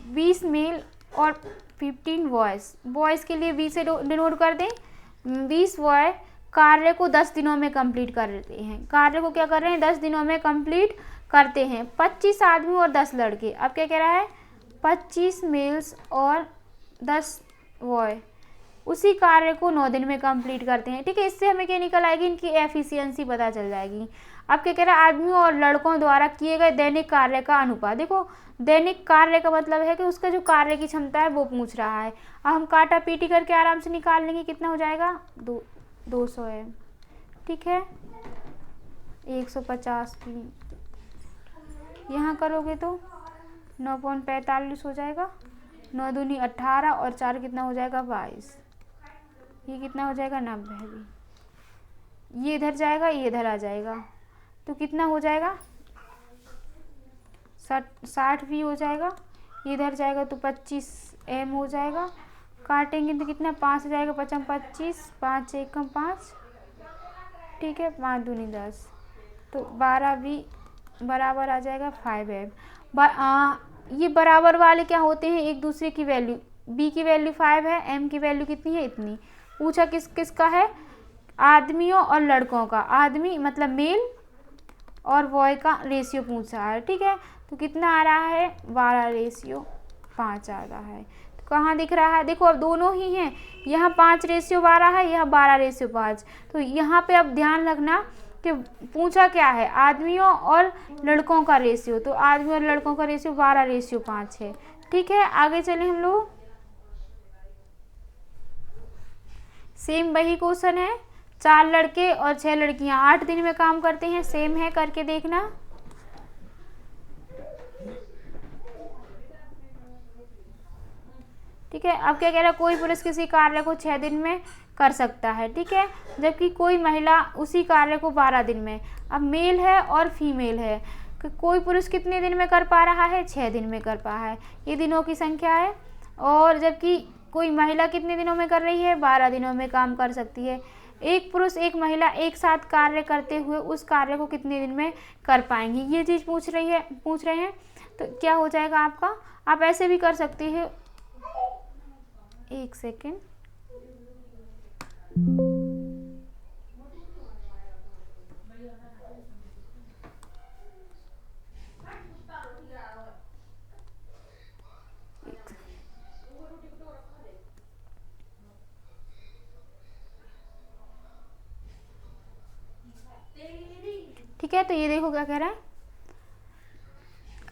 20 मेल और 15 बॉयज़। बॉयज़ के लिए 20 से डिनोट कर दें। 20 बॉय कार्य को 10 दिनों में कंप्लीट करते हैं। कार्य को क्या कर रहे हैं, 10 दिनों में कंप्लीट करते हैं। 25 आदमी और 10 लड़के। अब क्या कह रहा है, 25 मेल्स और 10 बॉय उसी कार्य को 9 दिन में कंप्लीट करते हैं। ठीक है, इससे हमें क्या निकल आएगी, इनकी एफिशिएंसी पता चल जाएगी। अब क्या कह रहा है, आदमियों और लड़कों द्वारा किए गए दैनिक कार्य का अनुपात। देखो दैनिक कार्य का मतलब है कि उसका जो कार्य की क्षमता है वो पूछ रहा है। अब हम काटा पीटी करके आराम से निकाल लेंगे, कितना हो जाएगा 200 है। ठीक है, 150 की यहाँ करोगे तो 9.45 हो जाएगा। 9 दूनी 18 और 4 कितना हो जाएगा 22। ये कितना हो जाएगा 90 भी। ये इधर जाएगा, ये इधर आ जाएगा, तो कितना हो जाएगा 60 भी हो जाएगा। इधर जाएगा तो 25 m हो जाएगा। काटेंगे तो कितना 5 हो जाएगा, 5 25, 5 1 5। ठीक है, 5 दूनी 10, तो 12 भी बराबर आ जाएगा 5 m। ये बराबर वाले क्या होते हैं, एक दूसरे की वैल्यू। b की वैल्यू 5 है, m की वैल्यू कितनी है, इतनी। पूछा किस किस का है, आदमियों और लड़कों का। आदमी मतलब मेल और बॉय का रेशियो पूछ रहा है। ठीक है, तो कितना आ रहा है 12:5 आ रहा है। तो कहाँ दिख रहा है, देखो अब दोनों ही हैं, यहाँ 5:12 है, यहाँ 12:5। तो यहाँ पे अब ध्यान रखना कि पूछा क्या है, आदमियों और लड़कों का रेशियो। तो आदमियों और लड़कों का रेशियो 12:5 है। ठीक है, आगे चले हम लोग। सेम वही क्वेश्चन है, 4 लड़के और 6 लड़कियां 8 दिन में काम करते हैं। सेम है, करके देखना। ठीक है, अब क्या कह रहा है, कोई पुरुष किसी कार्य को 6 दिन में कर सकता है। ठीक है, जबकि कोई महिला उसी कार्य को 12 दिन में। अब मेल है और फीमेल है, कोई पुरुष कितने दिन में कर पा रहा है, 6 दिन में कर पा है। ये दिनों की संख्या है। और जबकि कोई महिला कितने दिनों में कर रही है, 12 दिनों में काम कर सकती है। एक पुरुष एक महिला एक साथ कार्य करते हुए उस कार्य को कितने दिन में कर पाएंगी, ये चीज़ पूछ रहे हैं। तो क्या हो जाएगा आपका, आप ऐसे भी कर सकते हैं। एक सेकेंड, ठीक है। तो ये देखो क्या कह रहा है,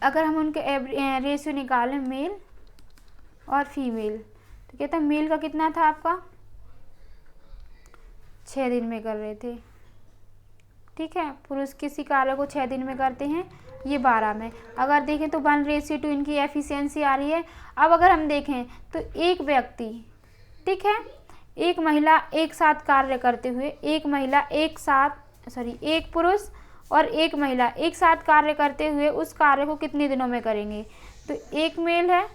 अगर हम उनके रेशियो निकालें मेल और फीमेल, तो कहता है मेल का कितना था आपका, 6 दिन में कर रहे थे। ठीक है, पुरुष किसी कार्य को 6 दिन में करते हैं, ये 12 में। अगर देखें तो 1:2 इनकी एफिशिएंसी आ रही है। अब अगर हम देखें तो एक व्यक्ति, ठीक है, एक महिला एक साथ कार्य करते हुए, एक पुरुष और एक महिला एक साथ कार्य करते हुए उस कार्य को कितने दिनों में करेंगे। तो एक मेल है,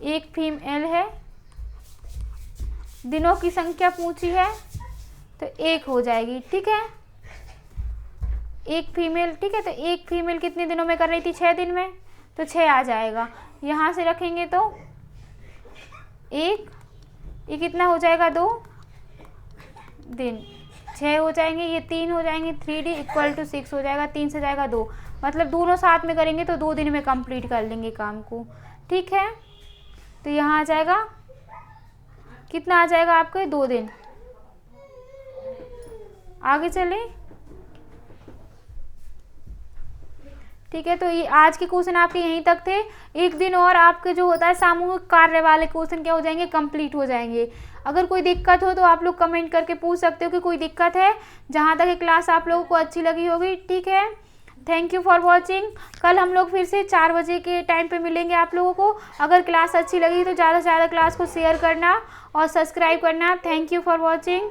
एक फीमेल है, दिनों की संख्या पूछी है तो 1 हो जाएगी। ठीक है, एक फीमेल। ठीक है, तो एक फीमेल कितने दिनों में कर रही थी, 6 दिन में, तो 6 आ जाएगा। यहाँ से रखेंगे तो 1, ये कितना हो जाएगा 2 दिन, 6 हो जाएंगे, ये 3 हो जाएंगे, 3D = 6 हो जाएगा। 3 से जाएगा 2, मतलब दोनों साथ में करेंगे तो 2 दिन में कंप्लीट कर लेंगे काम को। ठीक है, तो यहाँ आ जाएगा कितना, आ जाएगा आपके 2 दिन। आगे चलें। ठीक है, तो ये आज के क्वेश्चन आपके यहीं तक थे। एक दिन और आपके जो होता है सामूहिक कार्य वाले क्वेश्चन क्या हो जाएंगे, कंप्लीट हो जाएंगे। अगर कोई दिक्कत हो तो आप लोग कमेंट करके पूछ सकते हो कि कोई दिक्कत है। जहाँ तक ये क्लास आप लोगों को अच्छी लगी होगी। ठीक है, थैंक यू फॉर वॉचिंग। कल हम लोग फिर से 4 बजे के टाइम पे मिलेंगे आप लोगों को। अगर क्लास अच्छी लगी तो ज़्यादा से ज़्यादा क्लास को शेयर करना और सब्सक्राइब करना। Thank you for watching.